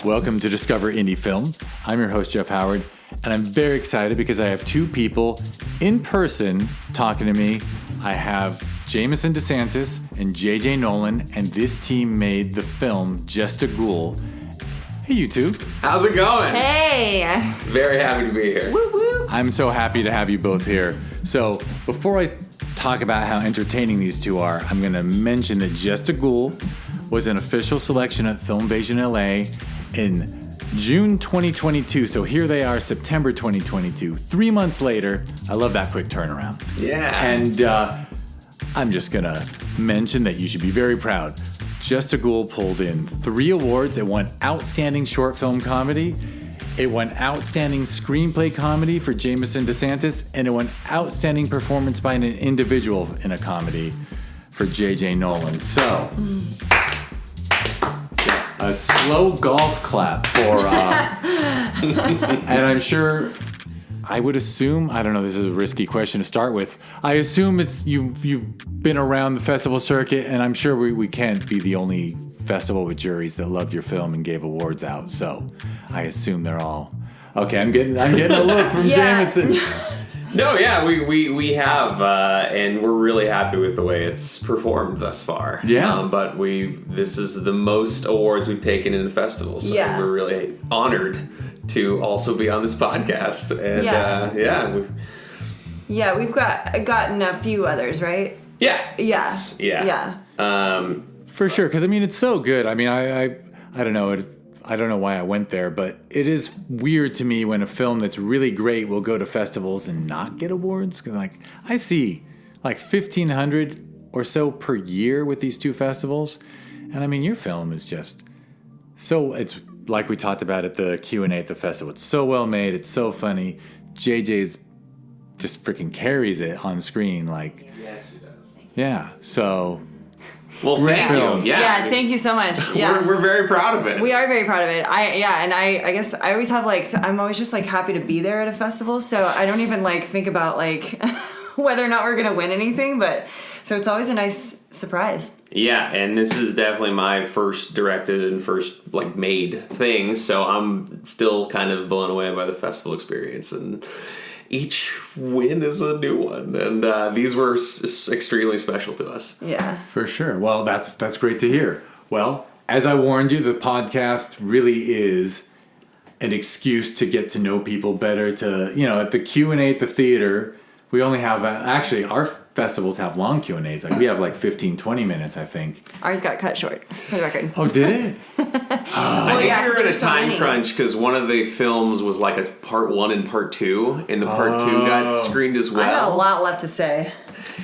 Welcome to Discover Indie Film. I'm your host, Jeff Howard, and I'm very excited because I have two people in person talking to me. I have Jameson DeSantis and JJ Nolan, and this team made the film Just a Ghoul. Hey, you two. How's it going? Hey. Very happy to be here. Woo woo. I'm so happy to have you both here. So before I talk about how entertaining these two are, I'm going to mention that Just a Ghoul was an official selection at Filmvasion LA in June 2022. So here they are, September 2022. 3 months later. I love that quick turnaround. Yeah. And I'm just going to mention that you should be very proud. Just a Ghoul pulled in 3 awards. It won Outstanding Short Film Comedy. It won Outstanding Screenplay Comedy for Jameson DeSantis. And it won Outstanding Performance by an Individual in a Comedy for JJ Nolan. So, a slow golf clap for, and I'm sure, I would assume, I don't know, this is a risky question to start with. I assume it's you've been around the festival circuit, and I'm sure we can't be the only festival with juries that loved your film and gave awards out. So I assume they're all okay. I'm getting a look from Jameson. No, yeah, we have, and we're really happy with the way it's performed thus far. Yeah. But this is the most awards we've taken in the festival, so we're really honored to also be on this podcast. And we've gotten a few others, right? Yeah. For sure, because I mean it's so good. I mean I don't know. I don't know why I went there, but it is weird to me when a film that's really great will go to festivals and not get awards. Because like I see like 1,500 or so per year with these two festivals, and I mean your film is just so, it's like we talked about at the Q&A at the festival. It's so well made. It's so funny. JJ's just freaking carries it on screen. Like, Yes, she does. Yeah. So. Well, thank you. Yeah, thank you so much. Yeah. We're very proud of it. We are very proud of it. I guess I always have I'm always just happy to be there at a festival, so I don't even think about whether or not we're gonna win anything, but so it's always a nice surprise. Yeah, and this is definitely my first directed and first made thing, so I'm still kind of blown away by the festival experience, and each win is a new one, and these were extremely special to us. Yeah, for sure. Well, that's great to hear. Well, as I warned you, the podcast really is an excuse to get to know people better. To at the Q&A at the theater, we only have actually our festivals have long Q&As. We have 15, 20 minutes, I think. Ours got cut short, for the record. Oh, did it? I think we were in a time crunch because one of the films was a part 1 and part 2, and the part 2 got screened as well. I had a lot left to say.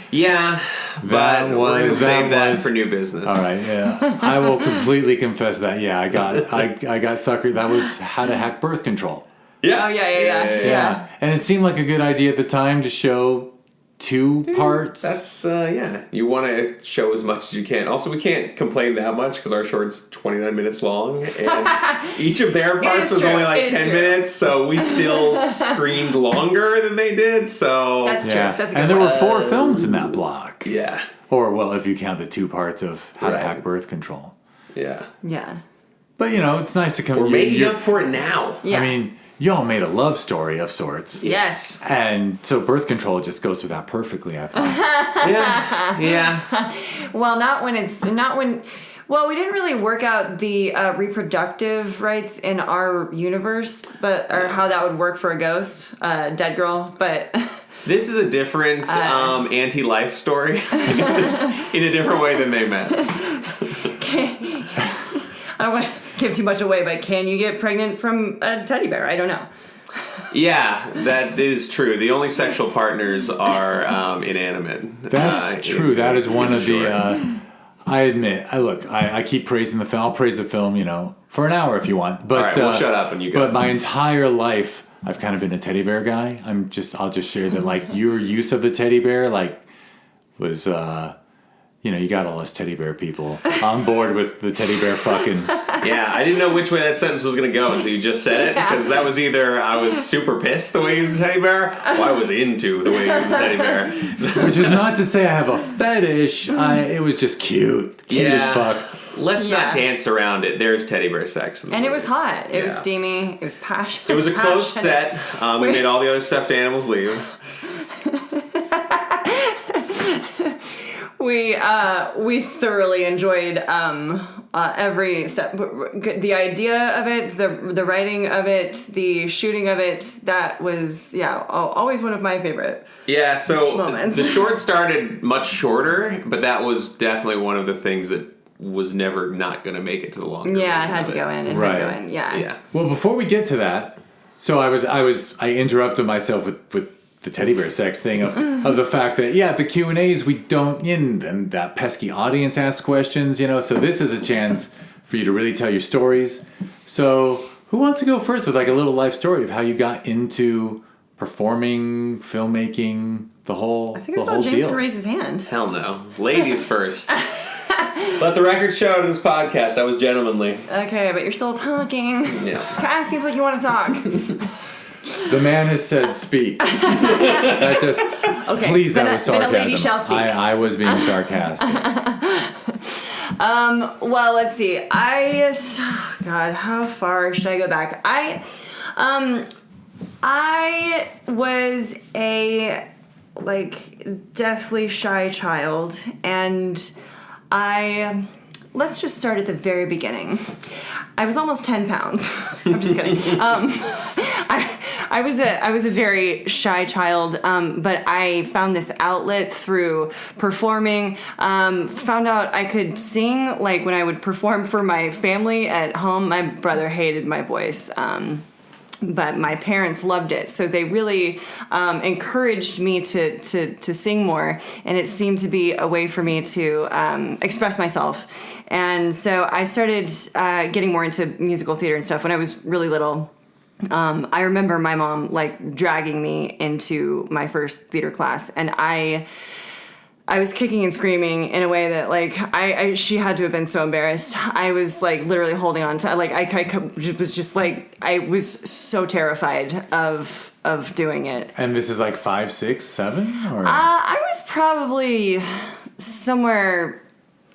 Yeah, but we're going to save that for new business. All right, yeah. I will completely confess that, yeah, I got suckered. That was How to Hack Birth Control. Yeah. Oh, yeah. And it seemed like a good idea at the time to show 2 parts. That's, you want to show as much as you can. Also, we can't complain that much because our short's 29 minutes long. And each of their parts was only 10 minutes. So we still screened longer than they did. So that's true. That's a good and there were 4 films in that block. Yeah. Or, well, if you count the 2 parts of How to Hack Birth Control. Yeah. Yeah. But, it's nice to come... We're making up for it now. Yeah. I mean... Y'all made a love story of sorts. Yes. And so birth control just goes with that perfectly, I thought. Yeah. Well, well, we didn't really work out the reproductive rights in our universe, or how that would work for a ghost, dead girl, but... This is a different anti-life story in a different way than they meant. I don't want to give too much away, but can you get pregnant from a teddy bear? I don't know. Yeah, that is true. The only sexual partners are inanimate. That's true. That is one of the... I admit, I keep praising the film. I'll praise the film, for an hour if you want. But, all right, we'll shut up and you go. But my entire life, I've kind of been a teddy bear guy. I'll just share that, your use of the teddy bear, was... you got all us teddy bear people on board with the teddy bear fucking. Yeah, I didn't know which way that sentence was going to go until you just said it, because that was either I was super pissed the way he used the teddy bear, or I was into the way he used the teddy bear. Which is not to say I have a fetish. It was just cute as fuck. let's not dance around it. There's teddy bear sex in the movie. It was hot. It was steamy. It was passionate. It was a closed set. We made all the other stuffed animals leave. We thoroughly enjoyed every step. The idea of it, the writing of it, the shooting of it. That was always one of my favorite. Yeah. So moments. The short started much shorter, but that was definitely one of the things that was never not going to make it to the longer. Yeah, it had to go in. Right. Yeah. Well, before we get to that, so I interrupted myself with the teddy bear sex thing of the fact that at the Q&As we don't, and that pesky audience asks questions, so this is a chance for you to really tell your stories. So who wants to go first with like a little life story of how you got into performing, filmmaking, the whole deal? I think I saw Jameson raise his hand. Hell no. Ladies first. Let the record show to this podcast. I was gentlemanly. Okay, but you're still talking. Yeah. Kind of seems like you want to talk. The man has said speak. That just, okay. Please, that was sarcasm. Then a lady shall speak. I was being sarcastic. Well, let's see. God, how far should I go back? I was a deathly shy child, and let's just start at the very beginning. I was almost 10 pounds. I'm just kidding. I was a very shy child, but I found this outlet through performing. Found out I could sing, when I would perform for my family at home. My brother hated my voice. But my parents loved it, so they really encouraged me to sing more, and it seemed to be a way for me to express myself. And so I started getting more into musical theater and stuff when I was really little. I remember my mom dragging me into my first theater class, and I was kicking and screaming in a way that she had to have been so embarrassed. I was literally holding on to I was just I was so terrified of doing it. And this is 5, 6, 7? Or? I was probably somewhere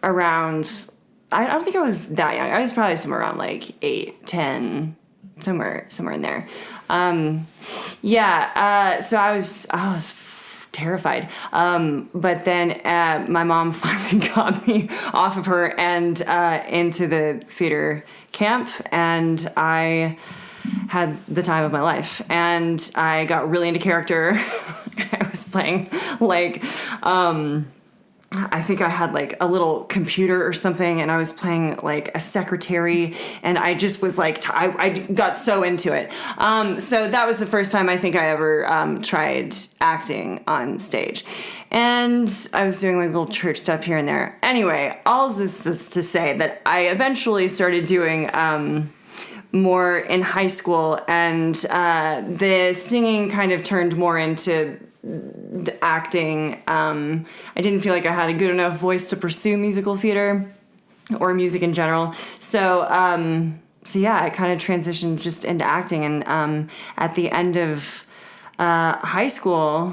around. I don't think I was that young. I was probably somewhere around 8, 10, somewhere in there. So I was terrified. But then my mom finally got me off of her and into the theater camp, and I had the time of my life. And I got really into character. I was playing I think I had a little computer or something, and I was playing a secretary, and I just was I got so into it. So that was the first time I think I ever tried acting on stage. And I was doing little church stuff here and there. Anyway, all this is to say that I eventually started doing more in high school, and the singing kind of turned more into acting. I didn't feel like I had a good enough voice to pursue musical theater or music in general. So I kind of transitioned just into acting. And at the end of high school,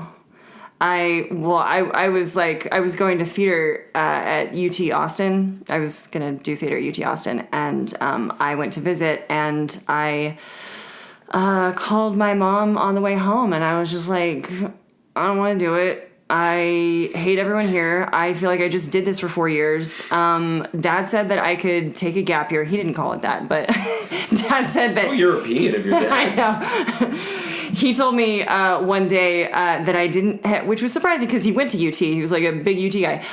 I was going to theater at UT Austin. I was gonna do theater at UT Austin, and I went to visit, and I called my mom on the way home, and I was just I don't want to do it. I hate everyone here. I feel like I just did this for 4 years. Dad said that I could take a gap year. He didn't call it that, but Dad said that. Oh, European of your dad. I know. He told me one day that I didn't, which was surprising because he went to UT. He was a big UT guy.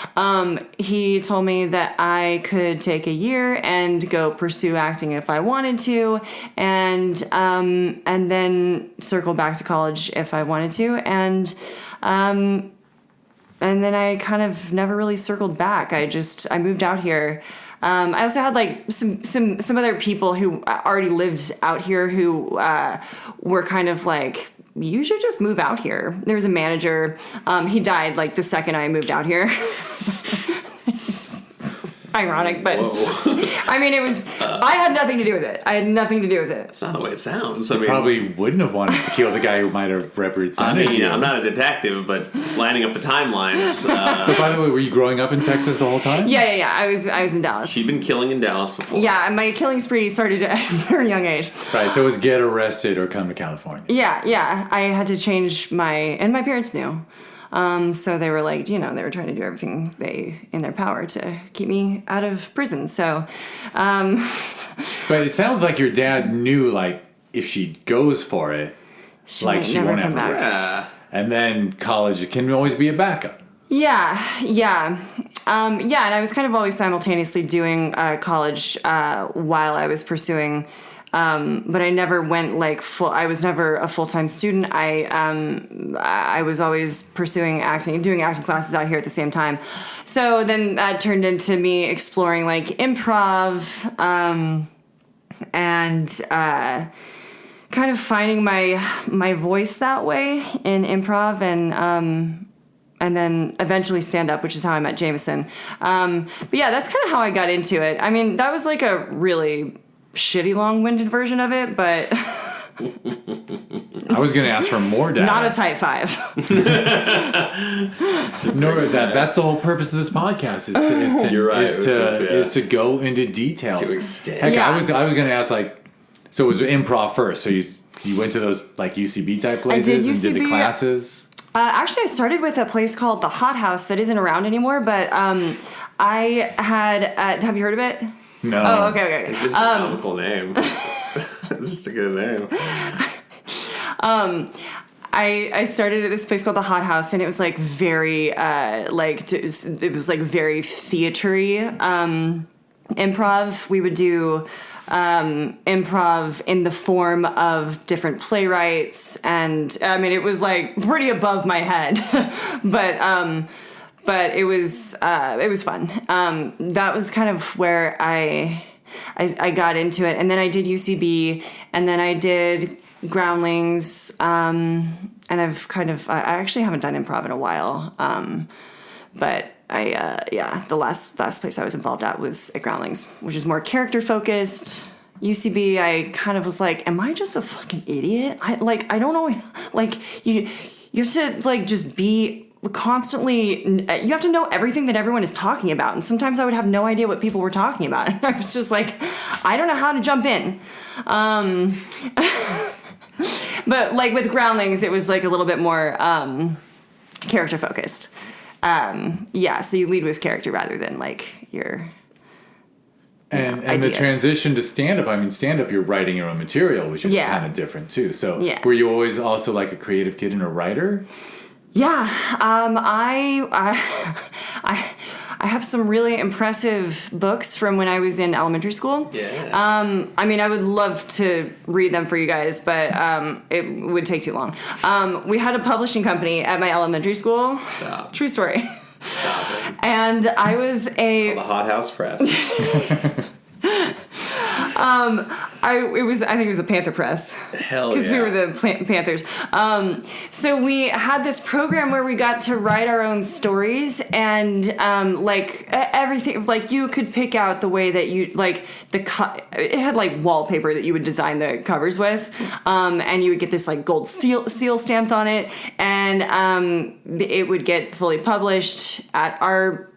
He told me that I could take a year and go pursue acting if I wanted to, and then circle back to college if I wanted to, and then I kind of never really circled back. I moved out here. I also had some other people who already lived out here who were kind of you should just move out here. There was a manager. He died the second I moved out here. ironic, but Whoa. I mean, it was. I had nothing to do with it. I had nothing to do with it. That's not the way it sounds. I mean, Probably wouldn't have wanted to kill the guy who might have represented you. I'm not a detective, but lining up the timelines. By the way, were you growing up in Texas the whole time? Yeah. I was in Dallas. She'd been killing in Dallas before. Yeah, my killing spree started at a very young age. Right, so it was get arrested or come to California. Yeah. I had to change and my parents knew. So they were like, they were trying to do everything in their power to keep me out of prison. So, But it sounds like your dad knew, like, if she goes for it, she won't have come back. Yeah. And then college can always be a backup. Yeah. And I was kind of always simultaneously doing college while I was pursuing. But I never went like full. I was never a full-time student. I was always pursuing acting, doing acting classes out here at the same time. So then that turned into me exploring like improv, and kind of finding my voice that way in improv, and then eventually stand up, which is how I met Jameson. But yeah, that's kind of how I got into it. I mean, that was like a really shitty long-winded version of it, but I was going to ask for more data. not a type 5. No, that's the whole purpose of this podcast You're right. is to go into detail. To extend. Heck, Yeah. I was going to ask, like, so it was improv first. So you went to those like UCB type places and did the UCB. classes. Actually, I started with a place called the Hot House that isn't around anymore, but I had have you heard of it? No. Oh, okay. It's just a comical name. It's just a good name. I started at this place called the Hot House, and it was like very it was like very theatery improv. We would do improv in the form of different playwrights, and I mean it was like pretty above my head, but it was fun. That was kind of where I got into it, and then I did UCB, and then I did Groundlings, and I actually haven't done improv in a while, but the last place I was involved at was at Groundlings, which is more character focused. UCB, I kind of was like, am I just a fucking idiot? I don't know, like you have to like just be constantly, you have to know everything that everyone is talking about, and sometimes I would have no idea what people were talking about, and I was just like, I don't know how to jump in. But like with Groundlings, it was like a little bit more character focused. So you lead with character rather than like your And the ideas. transition to stand-up, I mean, stand-up, you're writing your own material, which is kind of different, too. So were you always also, like, a creative kid and a writer? Yeah. I have some really impressive books from when I was in elementary school. Yeah. I mean, I would love to read them for you guys, but it would take too long. We had a publishing company at my elementary school. Stop. True story. Stop it. And I was The Hot House Press. I think it was the Panther Press. Hell yeah. Because we were the Panthers. So we had this program where we got to write our own stories, and everything, like you could pick out the way that you, like it had like wallpaper that you would design the covers with, and you would get this like gold seal stamped on it, and it would get fully published at our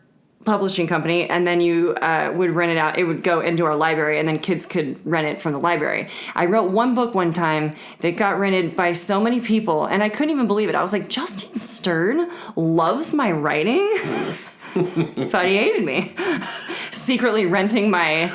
publishing company, and then you would rent it out. It would go into our library, and then kids could rent it from the library. I wrote one book one time that got rented by so many people, and I couldn't even believe it. I was like, Justin Stern loves my writing? Thought he hated me. Secretly renting my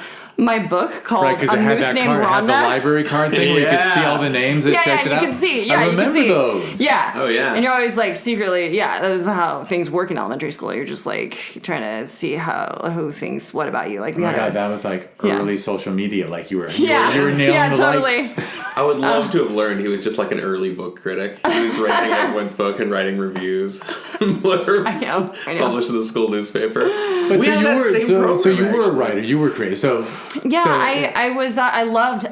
book called Right, because A it had Moose that Named card, it had Rhonda. the library card thing where you could see all the names that checked it out. You can see. Yeah, I you can remember see. those. Yeah. Oh, yeah. And you're always like secretly, that is how things work in elementary school. You're just like trying to see who thinks what about you. Like we Oh my had God, that was like early social media. Like you were nailing the totally. likes. I would love to have learned he was just like an early book critic. He was writing everyone's book and writing reviews. Blurbs I know. Published in the school newspaper. But We so had you that were same so program, you were a actually. writer. You were creative. So Yeah, So-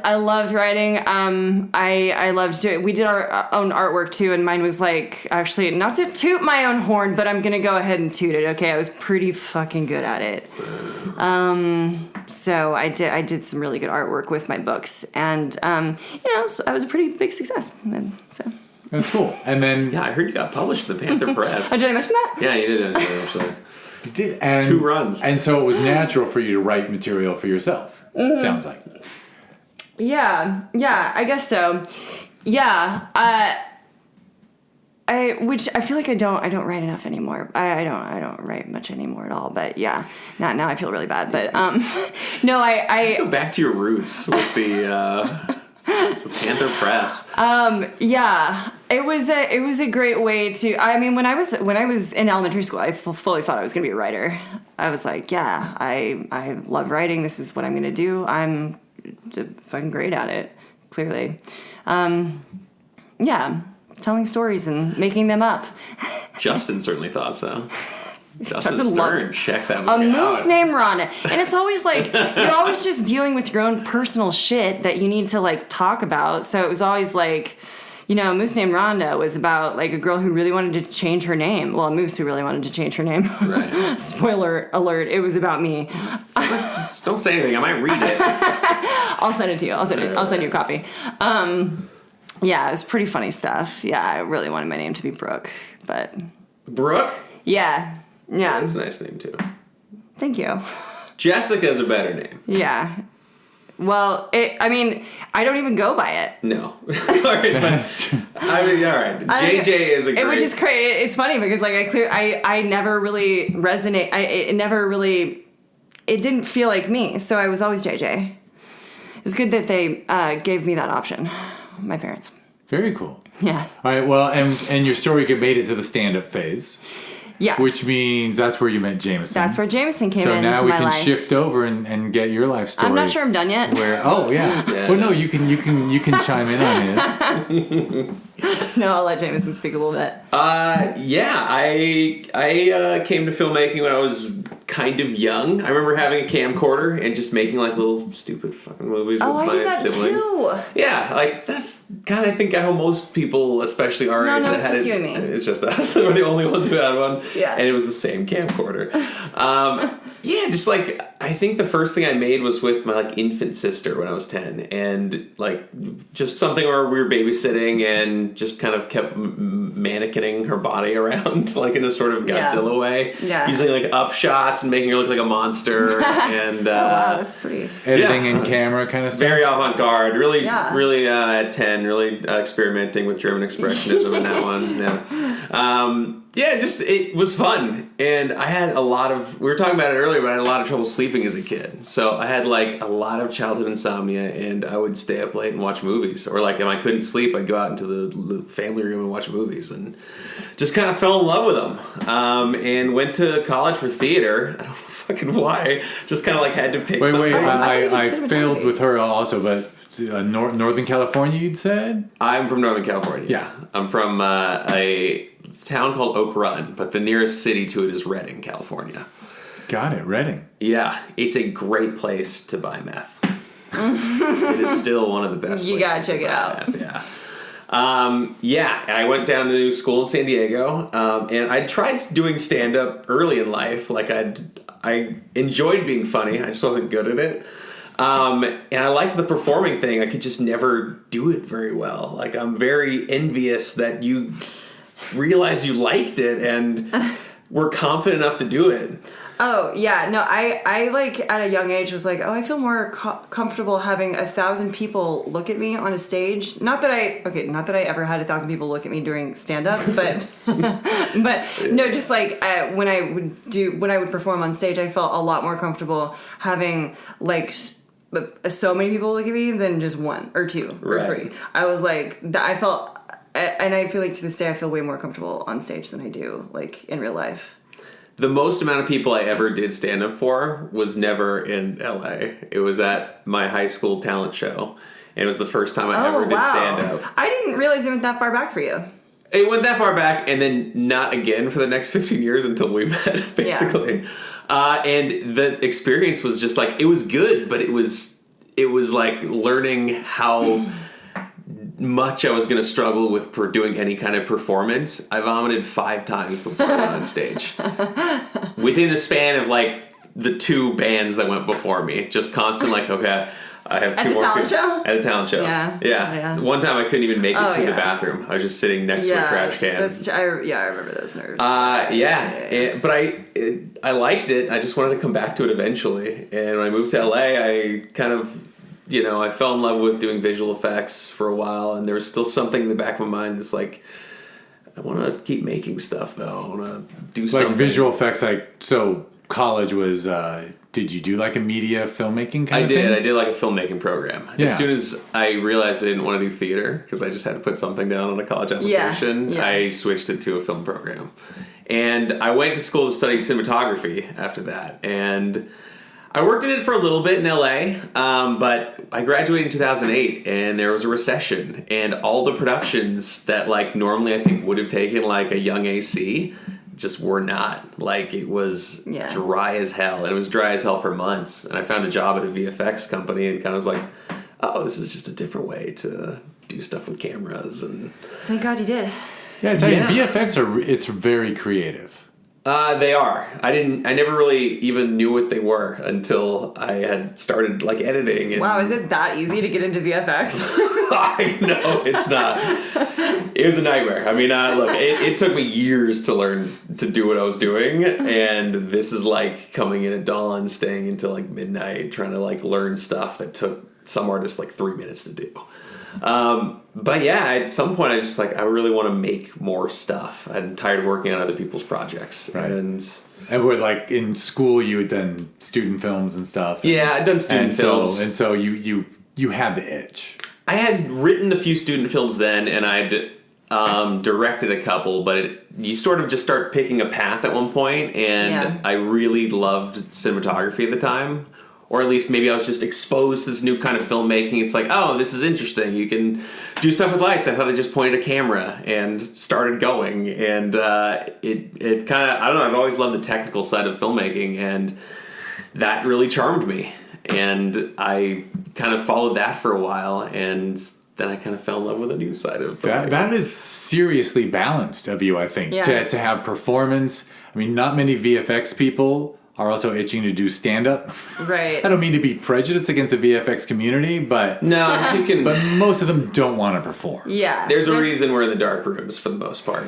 I loved writing. I loved doing. We did our own artwork too, and mine was like, actually, not to toot my own horn, but I'm gonna go ahead and toot it. Okay, I was pretty fucking good at it. So I did some really good artwork with my books, and so I was a pretty big success. And so That's cool. And then Yeah, I heard you got published in the Panther Press. oh, did I mention that? Yeah, you did actually. you did and 2 runs. and so it was natural for you to write material for yourself. Sounds like. Yeah, I guess so. Yeah, which I feel like I don't write enough anymore. I don't write much anymore at all. But yeah, now I feel really bad. But no, I Go back to your roots with the Panther Press. Yeah, it was a great way to. I mean, when I was in elementary school, I fully thought I was going to be a writer. I was like, yeah, I love writing. This is what I'm going to do. I'm fucking great at it. Clearly, yeah, telling stories and making them up. Justin certainly thought so. Justin Justin loved Stern, it. check that A movie moose out. named Rhonda. And it's always like, you're always just dealing with your own personal shit that you need to like talk about. So it was always like, Moose Named Rhonda was about like a girl who really wanted to change her name. Well, a moose who really wanted to change her name. Right. Spoiler alert, it was about me. Just don't say anything. I might read it. I'll send it to you. I'll send you a copy. Yeah, it was pretty funny stuff. Yeah, I really wanted my name to be Brooke, but Brooke? yeah. That's a nice name too. Thank you. Jessica's a better name. Yeah. Well, I don't even go by it. No. All right, but, all right. JJ is a great... Which is great. It's funny because like I never really resonate. It didn't feel like me. So I was always JJ. It was good that they gave me that option. My parents. Very cool. Yeah. All right. Well, and your story made it to the stand-up phase. Yeah. Which means that's where you met Jameson. That's where Jameson came so in. now into we my can life. shift over and get your life story. I'm not sure I'm done yet. Well, no, you can chime in on his. No, I'll let Jameson speak a little bit. Yeah, I came to filmmaking when I was kind of young. I remember having a camcorder and just making like little stupid fucking movies with I my did that siblings. too. Yeah, like that's kind of I think how most people, especially our age, No, that it's had just it. you and me. It's just us. We're the only ones who had one. Yeah. And it was the same camcorder. Yeah, just like I think the first thing I made was with my like infant sister when I was 10, and like just something where we were babysitting and just kind of kept mannequining her body around like in a sort of Godzilla way. Yeah. Using like up shots and making her look like a monster and Wow, that's pretty. Editing Yeah, in camera kind of stuff. very avant-garde. Really, Yeah. really at 10, really experimenting with German expressionism in that one. Yeah. Yeah, just it was fun, and I had a lot of. We were talking about it earlier, but I had a lot of trouble sleeping as a kid. So I had like a lot of childhood insomnia, and I would stay up late and watch movies. Or like if I couldn't sleep, I'd go out into the family room and watch movies, and just kind of fell in love with them. And went to college for theater. I don't know fucking why. Just kind of like had to pick. Wait, something. I cinematography. failed with her also, but Northern California, you'd said? I'm from Northern California. Yeah. I'm from a town called Oak Run, but the nearest city to it is Redding, California. Got it, Redding. Yeah, it's a great place to buy meth. It is still one of the best You places gotta check to it buy out. meth, yeah. I went down to school in San Diego, and I tried doing stand-up early in life. Like I enjoyed being funny. I just wasn't good at it. And I liked the performing thing. I could just never do it very well. Like I'm very envious that you realized you liked it and were confident enough to do it. Oh, yeah. No, I like at a young age was like, oh, I feel more comfortable having 1,000 people look at me on a stage. Not that I ever had 1,000 people look at me during stand-up, but but no, just like when I would perform on stage, I felt a lot more comfortable having like so many people look at me than just one or two or Right. three. I was like, I felt, and I feel like to this day, I feel way more comfortable on stage than I do like in real life. The most amount of people I ever did stand up for was never in LA. It was at my high school talent show. And it was the first time I ever did stand up. I didn't realize it went that far back for you. It went that far back and then not again for the next 15 years until we met, basically. And the experience was just like, it was good, but it was like learning how much I was going to struggle with doing any kind of performance. I vomited 5 times before I went on stage. Within the span of like the 2 bands that went before me. Just constant like, okay, I have 2 more people. At the talent show. Yeah. One time I couldn't even make it to the bathroom. I was just sitting next to a trash can. I remember those nerves. But I liked it. I just wanted to come back to it eventually. And when I moved to LA, I kind of, I fell in love with doing visual effects for a while, and there was still something in the back of my mind that's like, I want to keep making stuff though. I want to do something. Like visual effects, so college was, did you do like a media filmmaking kind of thing? I did like a filmmaking program. Yeah. As soon as I realized I didn't want to do theater, because I just had to put something down on a college application, I switched it to a film program. And I went to school to study cinematography after that. And I worked in it for a little bit in LA, but I graduated in 2008, and there was a recession, and all the productions that like normally I think would have taken like a young AC just were not. Like, it was dry as hell, and it was dry as hell for months. And I found a job at a VFX company and kind of was like, oh, this is just a different way to do stuff with cameras. And thank God you did. Yeah, VFX it's very creative. They are. I never really even knew what they were until I had started like editing. And wow, is it that easy to get into VFX? I know, it's not. It was a nightmare. I mean, look, it took me years to learn to do what I was doing, and this is like coming in at dawn, staying until like midnight, trying to like learn stuff that took some artists like 3 minutes to do. But yeah, at some point I just like, I really want to make more stuff. I'm tired of working on other people's projects. Right. And we're like in school, you had done student films and stuff. Yeah, I'd done student films. So you had the itch. I had written a few student films then, and I'd directed a couple, but you sort of just start picking a path at one point, and I really loved cinematography at the time. Or at least maybe I was just exposed to this new kind of filmmaking. It's like, oh, this is interesting. You can do stuff with lights. I thought I just pointed a camera and started going. And it kind of, I don't know, I've always loved the technical side of filmmaking. And that really charmed me. And I kind of followed that for a while. And then I kind of fell in love with a new side of filmmaking. That is seriously balanced of you, I think. Yeah. To have performance. I mean, not many VFX people are also itching to do stand-up. Right. I don't mean to be prejudiced against the VFX community, but no, you can. But most of them don't want to perform. Yeah. There's a reason we're in the dark rooms for the most part.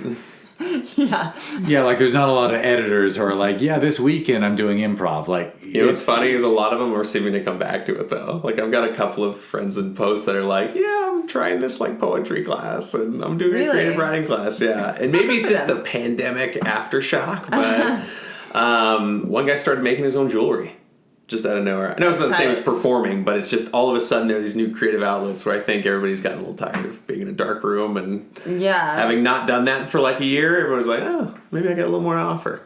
Yeah. Yeah, like there's not a lot of editors who are like, yeah, this weekend I'm doing improv. Like, what's funny is a lot of them are seeming to come back to it though. Like, I've got a couple of friends in post that are like, yeah, I'm trying this like poetry class and I'm doing a creative writing class. Yeah, and maybe it's just the pandemic aftershock, but. One guy started making his own jewelry just out of nowhere. I know it's not the same as performing, but it's just all of a sudden there are these new creative outlets where I think everybody's gotten a little tired of being in a dark room and having not done that for like a year. Everyone's like, oh, maybe I got a little more to offer.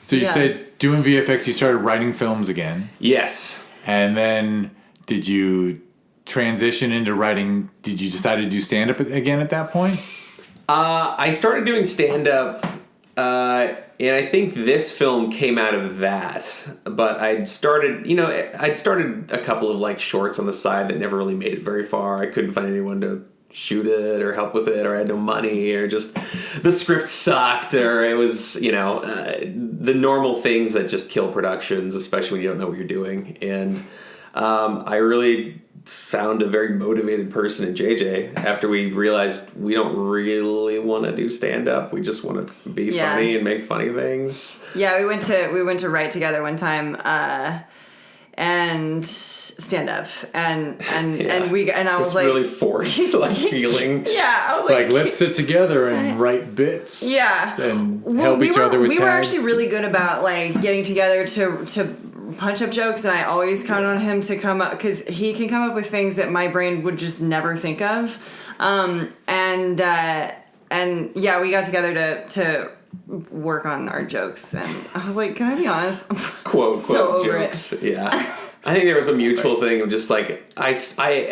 So you said doing VFX, you started writing films again. Yes. And then did you transition into writing? Did you decide to do stand-up again at that point? I started doing stand-up. And I think this film came out of that, but I'd started a couple of like shorts on the side that never really made it very far. I couldn't find anyone to shoot it or help with it, or I had no money, or just the script sucked, or it was, the normal things that just kill productions, especially when you don't know what you're doing. And I really found a very motivated person in JJ after we realized we don't really want to do stand-up. We just want to be funny and make funny things. Yeah, we went to write together one time and stand up and I was like really forced like feeling. Yeah, I was like let's sit together and write bits. Yeah, and help each other with tags. We were actually really good about like getting together to punch up jokes, and I always count on him to come up because he can come up with things that my brain would just never think of. And we got together to work on our jokes, and I was like, can I be honest? Quote so over jokes. It. Yeah. I think there was a mutual thing of just like I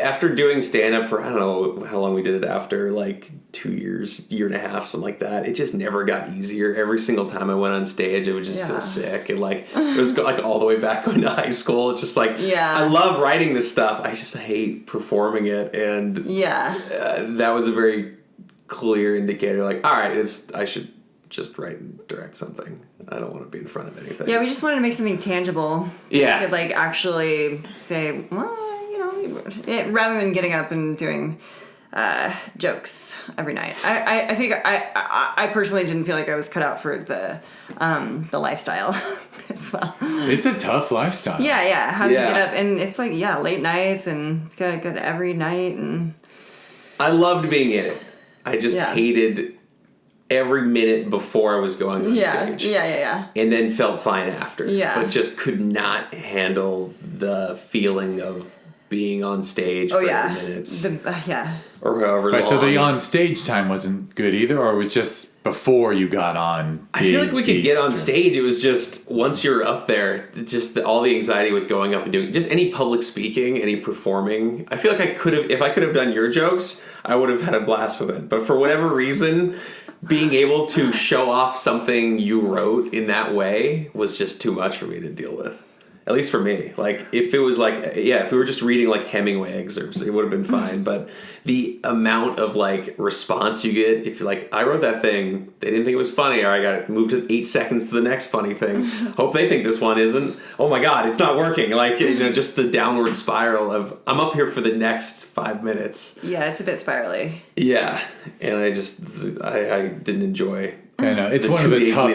after doing stand up for I don't know how long we did it after, like 2 years, year and a half, something like that. It just never got easier. Every single time I went on stage, I would just feel sick, and like it was like all the way back into high school. It's just like I love writing this stuff. I just hate performing it, and that was a very clear indicator. Like, all right, I should just write and direct something. I don't want to be in front of anything. Yeah, we just wanted to make something tangible. Yeah. We could like actually say, well, you know, rather than getting up and doing jokes every night. I think I personally didn't feel like I was cut out for the lifestyle as well. It's a tough lifestyle. Yeah. How do you get up? And it's like, late nights and gotta go to every night. And I loved being in it. I just hated every minute before I was going on stage. Yeah. And then felt fine after. Yeah. But just could not handle the feeling of being on stage for 8 minutes. Or however long. So the on stage time wasn't good either, or it was just before you got on? I feel like we could get on stage. It was just once you're up there, just all the anxiety with going up and doing just any public speaking, any performing. I feel like if I could have done your jokes, I would have had a blast with it. But for whatever reason, being able to show off something you wrote in that way was just too much for me to deal with. At least for me. Like, if it was like, if we were just reading like Hemingway excerpts, it would have been fine. But the amount of like response you get, if you're like, I wrote that thing, they didn't think it was funny, or I got to move to 8 seconds to the next funny thing. Hope they think this one isn't. Oh my God, it's not working. Like, just the downward spiral of, I'm up here for the next 5 minutes. Yeah, it's a bit spirally. Yeah. And I didn't enjoy. I know. It's one of the tough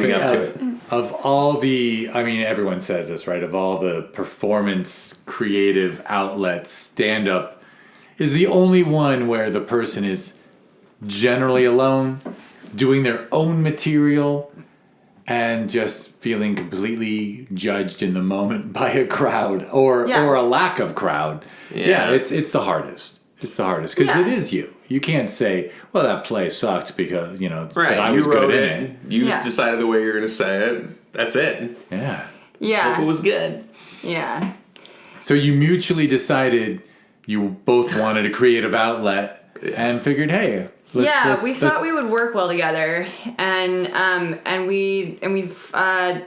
of all the, I mean, everyone says this, right? Of all the performance creative outlets, stand-up is the only one where the person is generally alone, doing their own material, and just feeling completely judged in the moment by a crowd or a lack of crowd. Yeah, it's the hardest. It's the hardest because it is you. You can't say, well, that play sucked because, but I was good in it. You decided the way you're going to say it. That's it. Yeah. Yeah. Hope it was good. Yeah. So you mutually decided you both wanted a creative outlet and figured, hey, we thought we would work well together, and we've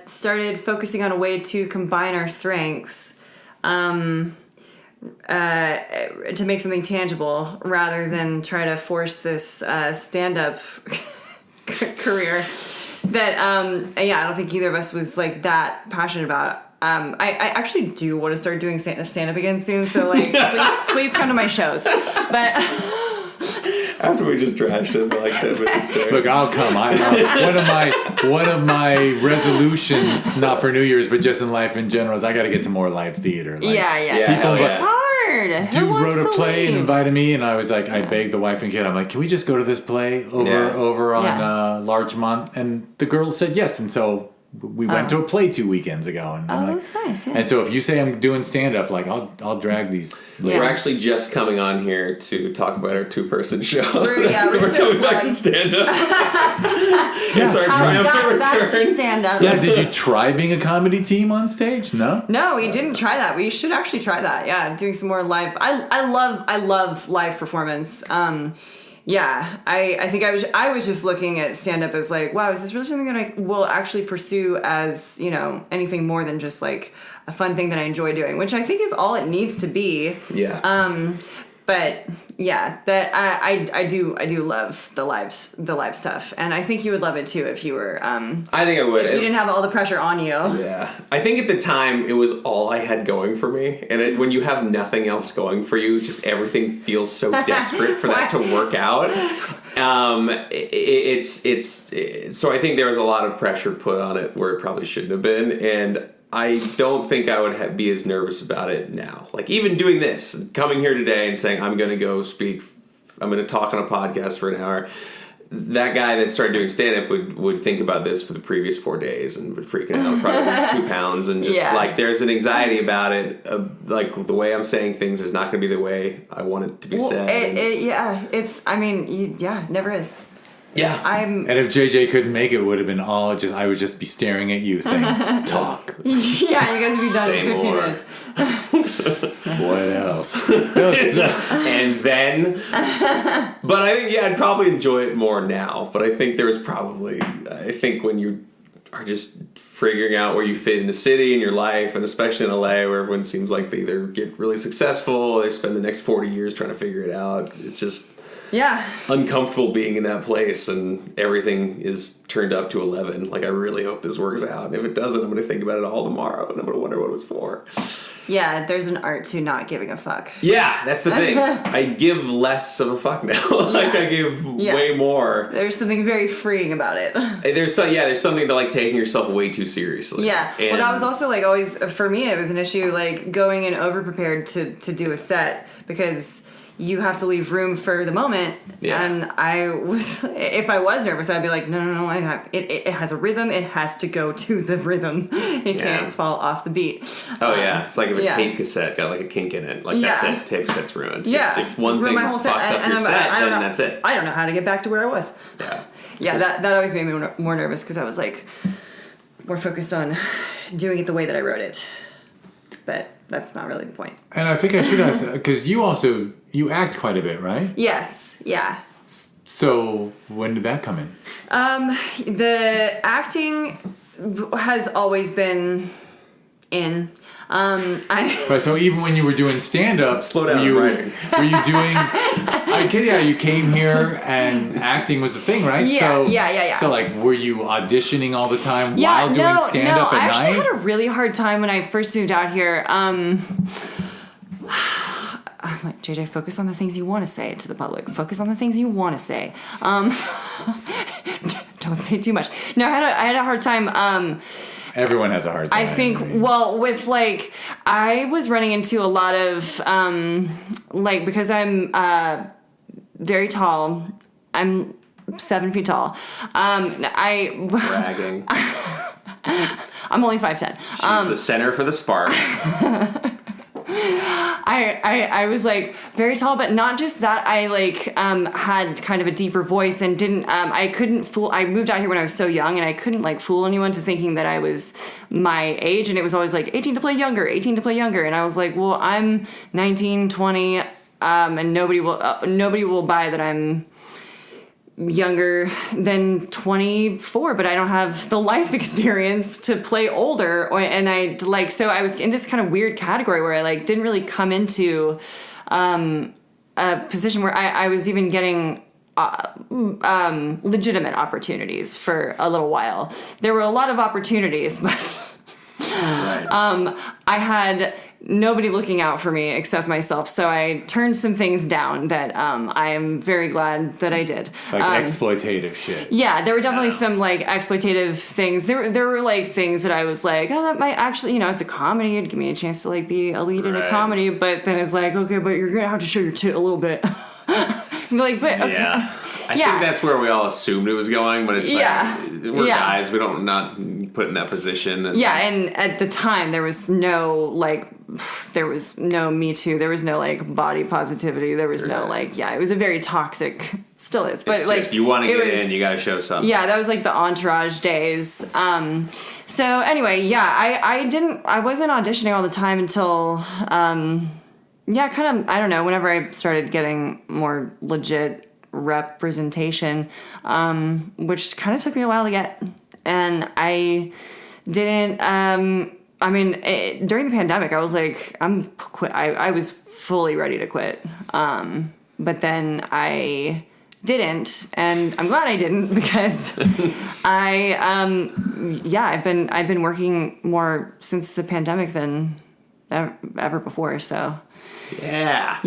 started focusing on a way to combine our strengths. To make something tangible rather than try to force this stand-up career that I don't think either of us was like that passionate about. I actually do want to start doing stand-up again soon, so like please come to my shows. But after we just trashed it for like 10 minutes straight. Look, I'll come. One of my resolutions, not for New Year's, but just in life in general, is I got to get to more live theater. Like, It's hard. Dude wrote a play and invited me, and I was like, I begged the wife and kid, I'm like, can we just go to this play over on Larchmont? And the girls said yes, and so we went to a play 2 weekends ago. And that's nice. Yeah. And so if you say I'm doing stand-up, like I'll drag these. We're actually just coming on here to talk about our 2-person show. We're coming back to stand-up. It's our triumphant return. Back to stand-up. Yeah, did you try being a comedy team on stage? No? No, we didn't try that. We should actually try that. Yeah, doing some more live. I love live performance. I think I was just looking at stand-up as like, wow, is this really something that I will actually pursue as, anything more than just like a fun thing that I enjoy doing, which I think is all it needs to be. Yeah. But yeah, that I do love the live stuff, and I think you would love it too if you were. I think I would. If you didn't have all the pressure on you. Yeah, I think at the time it was all I had going for me, and when you have nothing else going for you, just everything feels so desperate for that to work out. So I think there was a lot of pressure put on it where it probably shouldn't have been, and I don't think I would be as nervous about it now. Like, even doing this, coming here today and saying, I'm going to go speak, I'm going to talk on a podcast for an hour. That guy that started doing stand-up would think about this for the previous 4 days and would freak out, probably lose 2 pounds. And just, like, there's an anxiety about it. Like, the way I'm saying things is not going to be the way I want it to be said. It never is. Yeah. I'm. And if JJ couldn't make it, it would have been all just, I would just be staring at you saying, talk. Yeah, you guys would be done in Say 15 more. minutes. What else? And then, but I think, yeah, I'd probably enjoy it more now. But I think I think when you are just figuring out where you fit in the city and your life, and especially in LA where everyone seems like they either get really successful or they spend the next 40 years trying to figure it out. It's just uncomfortable being in that place and everything is turned up to 11. Like, I really hope this works out. And if it doesn't, I'm going to think about it all tomorrow and I'm going to wonder what it was for. Yeah, there's an art to not giving a fuck. Yeah, that's the thing. I give less of a fuck now. Like, I give way more. There's something very freeing about it. There's something to, like, taking yourself way too seriously. Yeah. And well, that was also, like, always, for me, it was an issue, like, going in over-prepared to do a set, because you have to leave room for the moment. Yeah. And if I was nervous, I'd be like, no, it has a rhythm. It has to go to the rhythm. It can't fall off the beat. Oh, yeah. It's like if a tape cassette got, like, a kink in it. Like, that's it. The tape cassette's ruined. Yeah. If one thing my whole fucks set, up your set, then that's it. I don't know how to get back to where I was. Yeah. Yeah, that always made me more nervous, because I was, like, more focused on doing it the way that I wrote it. But that's not really the point. And I think I should ask, because you act quite a bit, right? Yes, yeah. So when did that come in? The acting has always been in. Right, so even when you were doing stand-up, Slow down, were you writing. you came here and acting was the thing, right? Yeah. So, like, were you auditioning all the time while doing stand-up at I actually night? had a really hard time when I first moved out here. I'm like, JJ, focus on the things you want to say to the public. Focus on the things you want to say. Don't say too much. No, I had a hard time. Everyone has a hard time. I think, well, with, like, I was running into a lot of, like, because I'm very tall. I'm 7 feet tall. Bragging. I'm only 5'10". She's the center for the Sparks. I was, like, very tall, but not just that. I, like, had kind of a deeper voice and didn't, I moved out here when I was so young, and I couldn't, like, fool anyone to thinking that I was my age, and it was always, like, 18 to play younger, and I was like, well, I'm 19, 20, and nobody will buy that I'm younger than 24, but I don't have the life experience to play older, and so I was in this kind of weird category where I, like, didn't really come into a position where I was even getting legitimate opportunities for a little while. There were a lot of opportunities, but Right. I had nobody looking out for me except myself, so I turned some things down that I am very glad that I did. Like exploitative shit. Yeah, there were definitely some, like, exploitative things. There were like things that I was like, oh, that might actually, it's a comedy. It'd give me a chance to, like, be a lead in a comedy. But then it's like, okay, but you're gonna have to show your tit a little bit. I'm like, but okay. Yeah. I think that's where we all assumed it was going, but it's like, we're guys, we don't not put in that position. And and at the time there was no Me Too, there was no, like, body positivity, there was no, like, it was a very toxic, still is, but it's like, just, you want to get in, you got to show something. Yeah, that was like the Entourage days. So anyway, I wasn't auditioning all the time until, kind of, I don't know, whenever I started getting more legit representation, which kind of took me a while to get. And I didn't, during the pandemic, I was like, I'm quit. I was fully ready to quit. But then I didn't, and I'm glad I didn't, because I've been working more since the pandemic than ever before, so. Yeah.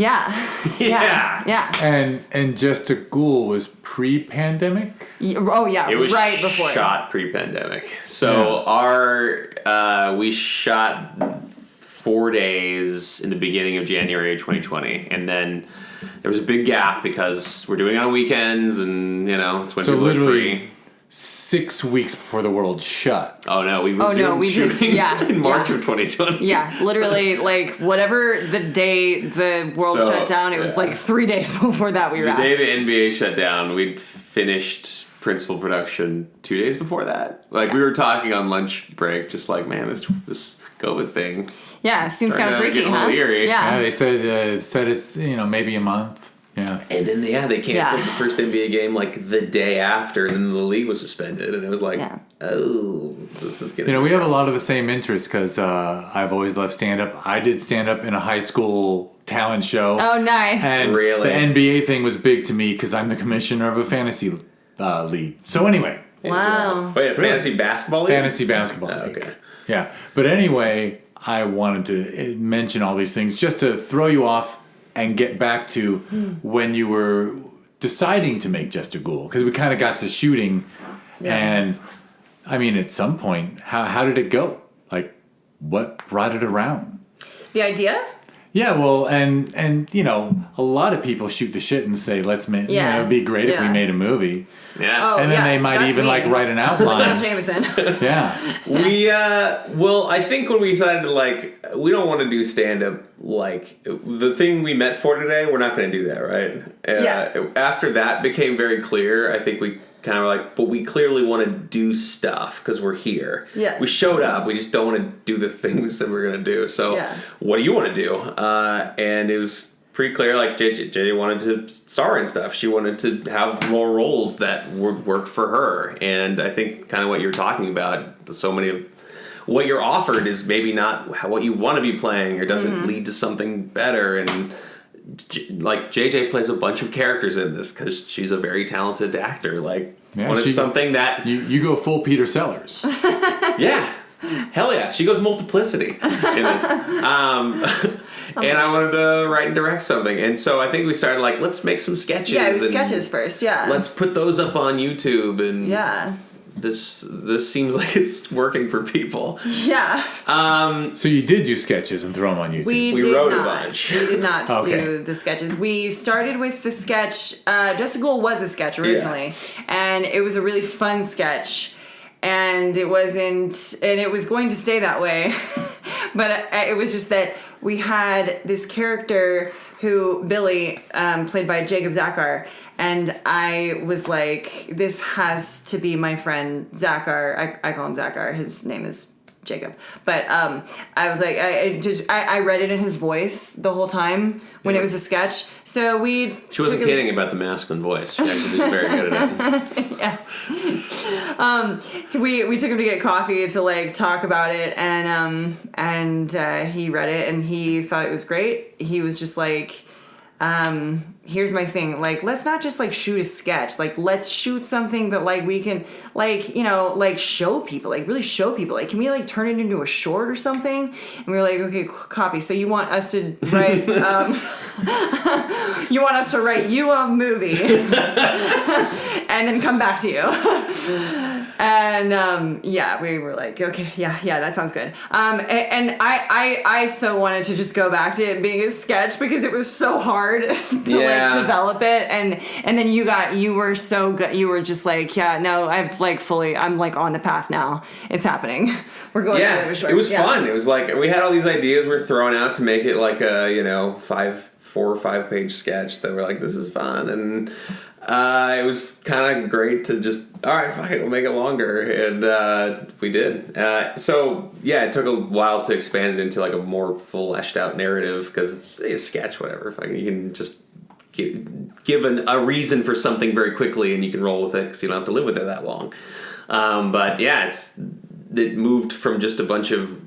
And Just a Ghoul was pre-pandemic? Oh yeah, it was right before. Shot pre-pandemic. So we shot 4 days in the beginning of January 2020, and then there was a big gap because we're doing it on weekends, and it's when people are free. 6 weeks before the world shut. Oh no, we resumed shooting in March of 2020. Yeah, literally, like, whatever the day the world shut down, it was like 3 days before that we wrapped. The day the NBA shut down, we'd finished principal production 2 days before that. Like, we were talking on lunch break, just like, man, this COVID thing. Yeah, seems kind of freaky, huh? Leery. Yeah, they said it's, maybe a month. Yeah. And then, they canceled the first NBA game, like, the day after, and then the league was suspended, and it was like, oh, this is getting... we have a lot of the same interests, because I've always loved stand-up. I did stand-up in a high school talent show. Oh, nice. And really? The NBA thing was big to me, because I'm the commissioner of a fantasy league. So anyway. Wow. Wait, a fantasy basketball league? Fantasy basketball league. Okay. Yeah. But anyway, I wanted to mention all these things just to throw you off and get back to when you were deciding to make Just a Ghoul, because we kind of got to shooting, and I mean, at some point, how did it go? Like, what brought it around? The idea? Yeah, well, and a lot of people shoot the shit and say, let's make, it'd be great if we made a movie. Yeah. Oh, and then they might even like write an outline. Jameson. Yeah. We, well, I think when we decided to, like, we don't want to do stand-up, like, the thing we met for today, we're not going to do that, right? After that became very clear, I think we kind of were like, but we clearly want to do stuff because we're here. Yeah. We showed up, we just don't want to do the things that we're going to do. So what do you want to do? And it was pretty clear, like, JJ wanted to star and stuff. She wanted to have more roles that would work for her. And I think kind of what you're talking about, so many of what you're offered is maybe not what you want to be playing, or doesn't lead to something better. And like, JJ plays a bunch of characters in this because she's a very talented actor. Like, something that you go full Peter Sellers. Yeah, hell yeah, she goes multiplicity in this. And I wanted to write and direct something, and so I think we started like, let's make some sketches. Yeah, it was sketches first. Yeah, let's put those up on YouTube, and this seems like it's working for people. Yeah. So you did do sketches and throw them on YouTube. We wrote a bunch. We did not do the sketches. We started with the sketch. Just a Ghoul was a sketch originally, and it was a really fun sketch. And it wasn't, and it was going to stay that way. But it was just that we had this character who, Billy, played by Jacob Zachar, and I was like, this has to be my friend Zachar. I call him Zachar. His name is Jacob. But I was like, I read it in his voice the whole time when it was a sketch. So she wasn't kidding about the masculine voice. She actually was very good at it. Yeah. We took him to get coffee to like talk about it, and he read it and he thought it was great. He was just like, here's my thing, like, let's not just like shoot a sketch, like, let's shoot something that like we can like, like show people, like really show people, like, can we like turn it into a short or something? And we were like, okay, copy. So you want us to write you want us to write you a movie and then come back to you. And we were like, okay, yeah, that sounds good. And I so wanted to just go back to it being a sketch because it was so hard to like develop it. And then you were so good. You were just like, I'm like on the path now. It's happening. We're going through it. It was fun. It was like, we had all these ideas we're throwing out to make it like a, 4 or 5 page sketch that we're like, this is fun. And it was kind of great to just, all right, fuck it, we'll make it longer. And we did. So, it took a while to expand it into like a more fleshed out narrative because it's a sketch, whatever. You can just give a reason for something very quickly and you can roll with it because you don't have to live with it that long. It moved from just a bunch of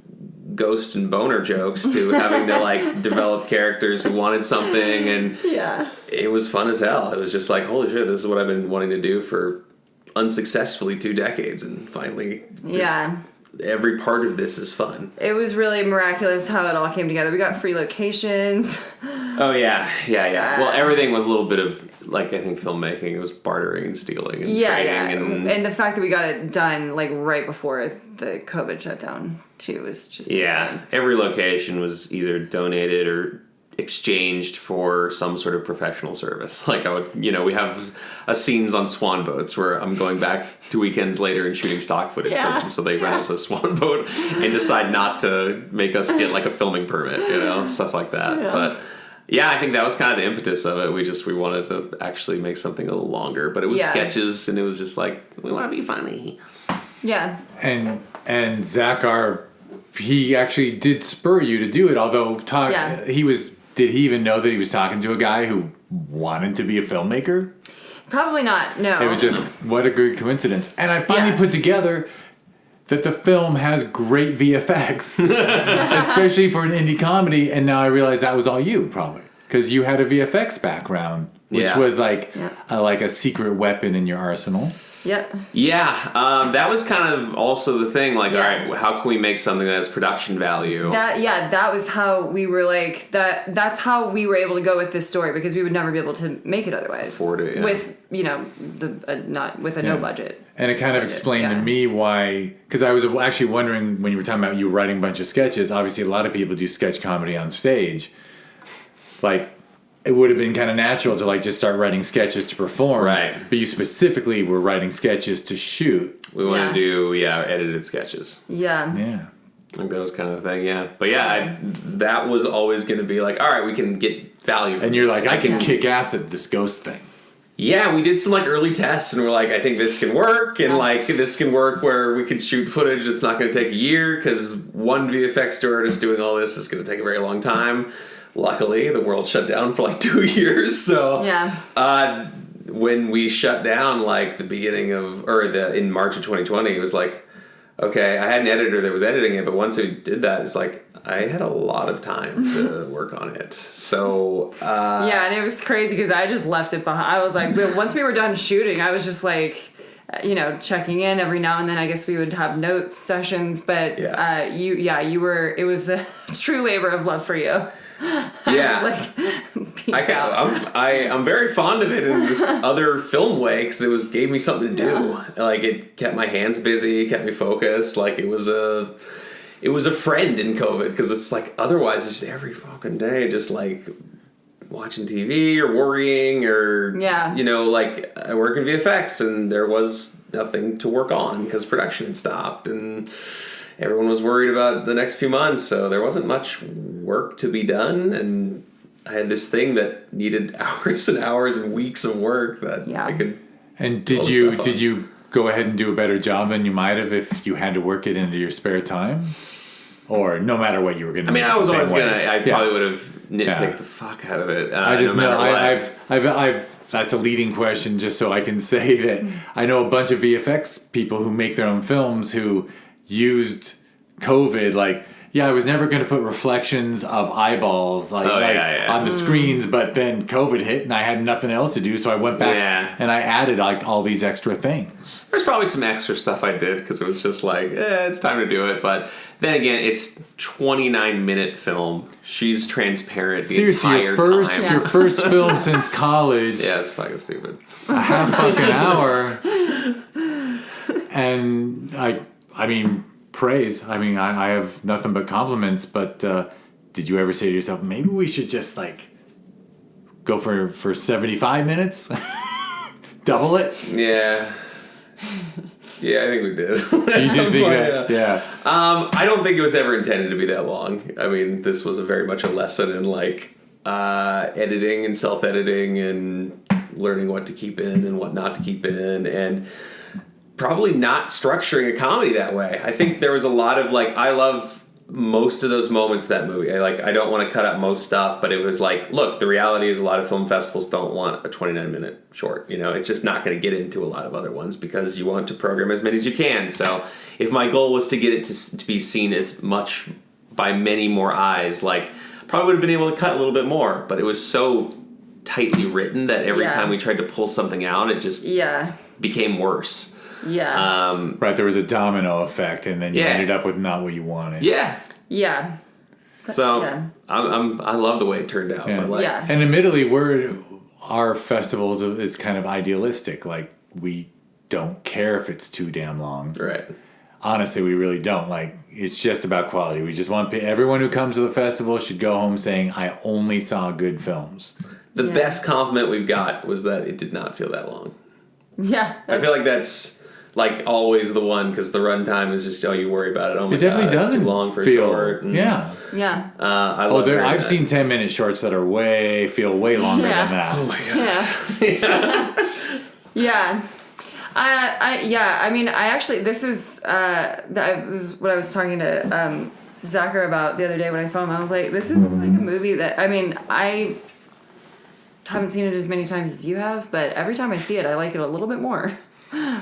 ghost and boner jokes to having to like develop characters who wanted something, and it was fun as hell. It was just like, holy shit, this is what I've been wanting to do for unsuccessfully 2 decades, and finally every part of this is fun. It was really miraculous how it all came together. We got free locations. Oh yeah. Well, everything was a little bit of like, I think filmmaking, it was bartering and stealing and trading. And the fact that we got it done like right before the COVID shutdown too was just insane. Every location was either donated or exchanged for some sort of professional service. Like I would, we have scenes on swan boats where I'm going back 2 weekends later and shooting stock footage for them. So they rent us a swan boat and decide not to make us get like a filming permit, stuff like that. Yeah. But yeah, I think that was kind of the impetus of it. We wanted to actually make something a little longer, but it was sketches and it was just like, we want to be funny. Yeah. And Zach, he actually did spur you to do it, although did he even know that he was talking to a guy who wanted to be a filmmaker? Probably not, no. It was just, what a good coincidence. And I finally put together that the film has great VFX, especially for an indie comedy, and now I realize that was all you, probably. Because you had a VFX background, which was like a secret weapon in your arsenal. Yep. Yeah, that was kind of also the thing. Like, all right, how can we make something that has production value? That was how we were like that. That's how we were able to go with this story because we would never be able to make it otherwise. Afford it, with not with a no budget. And it kind of explained to me why, because I was actually wondering when you were talking about you writing a bunch of sketches. Obviously, a lot of people do sketch comedy on stage. Like, it would have been kind of natural to like just start writing sketches to perform. Right. But you specifically were writing sketches to shoot. We wanted to do, edited sketches. Yeah. Yeah. I think that was kind of the thing, yeah. But that was always going to be like, all right, we can get value from And you're this. like, I can kick ass at this ghost thing. Yeah, we did some like early tests and we're like, I think this can work. And like, this can work where we can shoot footage that's not going to take a year because one VFX artist doing all this is going to take a very long time. Luckily, the world shut down for like 2 years. So when we shut down, like the beginning of, in March of 2020, it was like, okay, I had an editor that was editing it, but once we did that, it's like, I had a lot of time to work on it. So, and it was crazy because I just left it behind. I was like, once we were done shooting, I was just like, checking in every now and then. I guess we would have notes sessions, but you were, it was a true labor of love for you. I was like, peace out. I'm very fond of it in this other film way because it gave me something to do. Like it kept my hands busy, kept me focused. Like it was a friend in COVID because it's like otherwise it's just every fucking day just like watching TV or worrying or like I work in VFX and there was nothing to work on because production had stopped and everyone was worried about the next few months, so there wasn't much work to be done, and I had this thing that needed hours and hours and weeks of work that I could. And did you go ahead and do a better job than you might have if you had to work it into your spare time, or no matter what you were going to? I mean, I was always I probably would have nitpicked the fuck out of it. I just know I've. That's a leading question, just so I can say that I know a bunch of VFX people who make their own films who used COVID I was never going to put reflections of eyeballs on the screens, but then COVID hit and I had nothing else to do, so I went back and I added all these extra things. There's probably some extra stuff I did because it was just like, it's time to do it, but then again, it's 29-minute film. She's transparent the entire time. Your first film since college. Yeah, it's fucking stupid. A half fucking hour. And I mean, praise. I mean, I have nothing but compliments, but did you ever say to yourself, maybe we should just go for 75 minutes? Double it? Yeah. Yeah, I think we did. You did think that? Yeah. I don't think it was ever intended to be that long. I mean, this was very much a lesson in editing and self-editing and learning what to keep in and what not to keep in and probably not structuring a comedy that way. I think there was a lot of I love most of those moments of that movie. I don't want to cut out most stuff, but it was look, the reality is a lot of film festivals don't want a 29-minute short. It's just not going to get into a lot of other ones because you want to program as many as you can. So if my goal was to get it to be seen as much by many more eyes, probably would have been able to cut a little bit more, but it was so tightly written that every time we tried to pull something out, it just became worse. Yeah. Right, there was a domino effect, and then you ended up with not what you wanted. Yeah. Yeah. So I love the way it turned out. Yeah. But and admittedly, our festivals is kind of idealistic. We don't care if it's too damn long. Right. honestly, we really don't. Like, it's just about quality. We just want everyone who comes to the festival should go home saying, I only saw good films. The best compliment we've got was that it did not feel that long. Yeah. I feel like that's like always the one, because the runtime is just, you worry about it. Oh my It definitely God, doesn't it's too long for feel, short. And, Yeah. I love hearing I've that. seen 10-minute shorts that are feel way longer Yeah. than that. Oh my God. Yeah. I mean, I actually, this is what I was talking to Zachar about the other day when I saw him. I was like, this is like a movie that, I mean, I haven't seen it as many times as you have, but every time I see it, I like it a little bit more,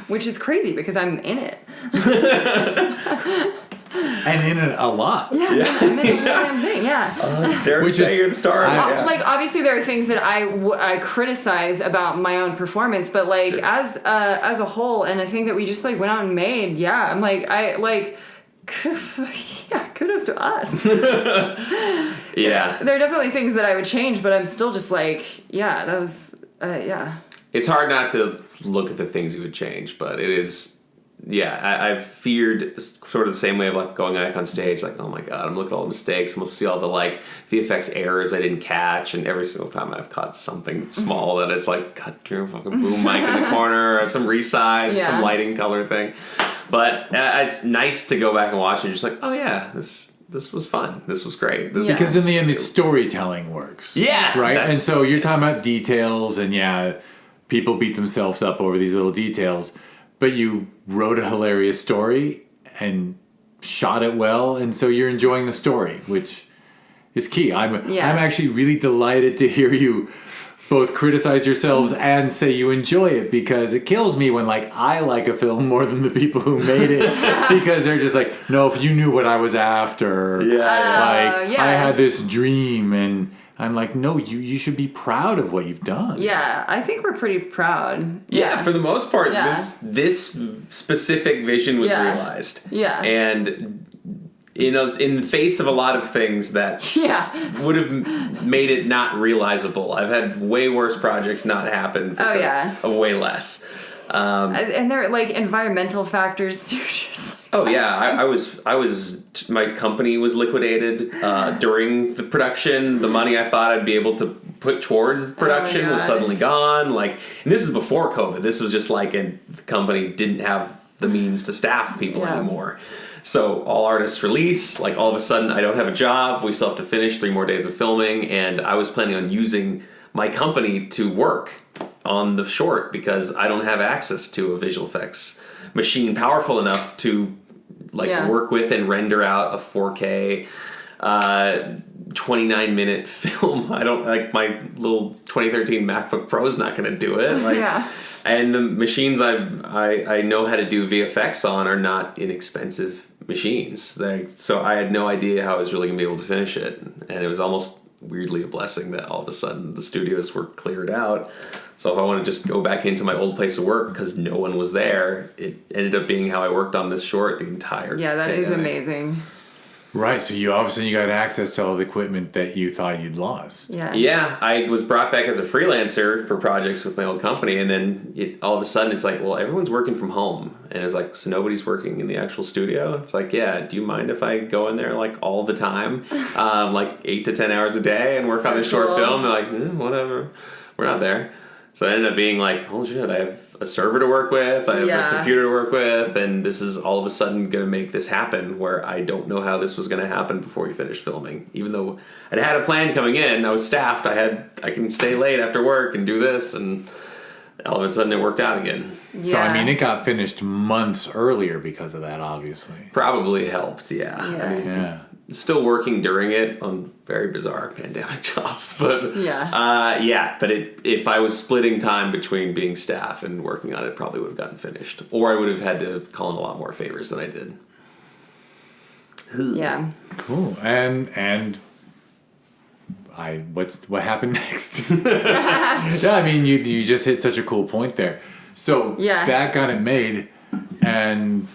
which is crazy because I'm in it. And in it a lot. Yeah. I'm in the whole damn thing, yeah. Dare to Which say is- you're the star. Yeah. Like, obviously there are things that I criticize about my own performance, but like as a whole, and a thing that we just like went out and made, I'm like, kudos to us. Yeah. There are definitely things that I would change, but I'm still just like, that was, It's hard not to look at the things you would change, but it is. Yeah, I've feared sort of the same way of like going back on stage, like, oh my God, I'm looking at all the mistakes, and we'll see all the like VFX errors I didn't catch, and every single time I've caught something small that it's like, God, turn a fucking boom mic in the corner, or some resize, some lighting color thing. But it's nice to go back and watch and just like, oh yeah, this was fun, this was great. Because in the end, the storytelling works. Yeah, Right? And so you're talking about details, and people beat themselves up over these little details. But you wrote a hilarious story and shot it well, and so you're enjoying the story, which is key. I'm actually really delighted to hear you both criticize yourselves and say you enjoy it, because it kills me when like I like a film more than the people who made it because they're just like, no, if you knew what I was after, I had this dream, and I'm like, no, you should be proud of what you've done. Yeah, I think we're pretty proud. Yeah, for the most part, Yeah. this specific vision was realized. Yeah. And in the face of a lot of things that would have made it not realizable. I've had way worse projects not happen because of way less. And there are like environmental factors too. Just like, I was my company was liquidated during the production. The money I thought I'd be able to put towards the production was suddenly gone. Like, and this is before COVID. This was just like the company didn't have the means to staff people anymore. So all artists release, like all of a sudden I don't have a job. We still have to finish 3 more days of filming, and I was planning on using my company to work on the short because I don't have access to a visual effects machine powerful enough to work with and render out a 4K 29-minute film. I don't like my little 2013 MacBook Pro is not going to do it. And the machines I know how to do VFX on are not inexpensive machines. So I had no idea how I was really going to be able to finish it, and it was almost weirdly a blessing that all of a sudden the studios were cleared out. So if I want to just go back into my old place of work because no one was there, it ended up being how I worked on this short the entire that is amazing. Right, so you obviously got access to all the equipment that you thought you'd lost. Yeah, I was brought back as a freelancer for projects with my old company, and then all of a sudden it's like, well, everyone's working from home, and it's like, so nobody's working in the actual studio? It's like, do you mind if I go in there like all the time, like 8 to 10 hours a day and work on this short film? They're like, whatever, we're not there. So I ended up being like, oh shit, I have a server to work with, I have a computer to work with, and this is all of a sudden going to make this happen where I don't know how this was going to happen before we finished filming. Even though I'd had a plan coming in, I was staffed, I can stay late after work and do this, and all of a sudden it worked out again. So, I mean, it got finished months earlier because of that, obviously. Probably helped, I mean, still working during it on very bizarre pandemic jobs, but but if I was splitting time between being staff and working on it, probably would have gotten finished, or I would have had to call in a lot more favors than I did. Cool. And what happened next? I mean, you just hit such a cool point there. So that got it made, and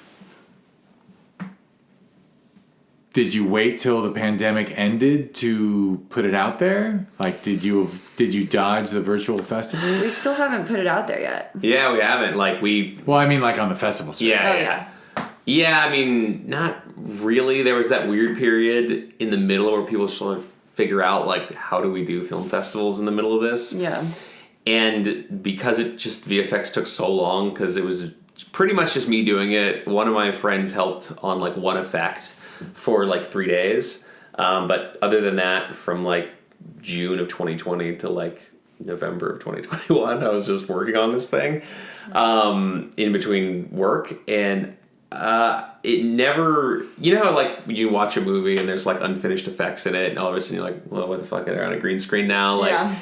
did you wait till the pandemic ended to put it out there? Like, did you dodge the virtual festivals? We still haven't put it out there yet. Yeah, we haven't. Well, I mean, like on the festival side. Yeah. Yeah, I mean, not really. There was that weird period in the middle where people sort of figure out, like, how do we do film festivals in the middle of this? Yeah. And because VFX took so long, because it was pretty much just me doing it, one of my friends helped on, like, one effect for, like, 3 days. But other than that, from, like, June of 2020 to, like, November of 2021, I was just working on this thing in between work. And it never, you know how, like, you watch a movie and there's, like, unfinished effects in it, and all of a sudden you're like, well, what the fuck, are they on a green screen now? Like,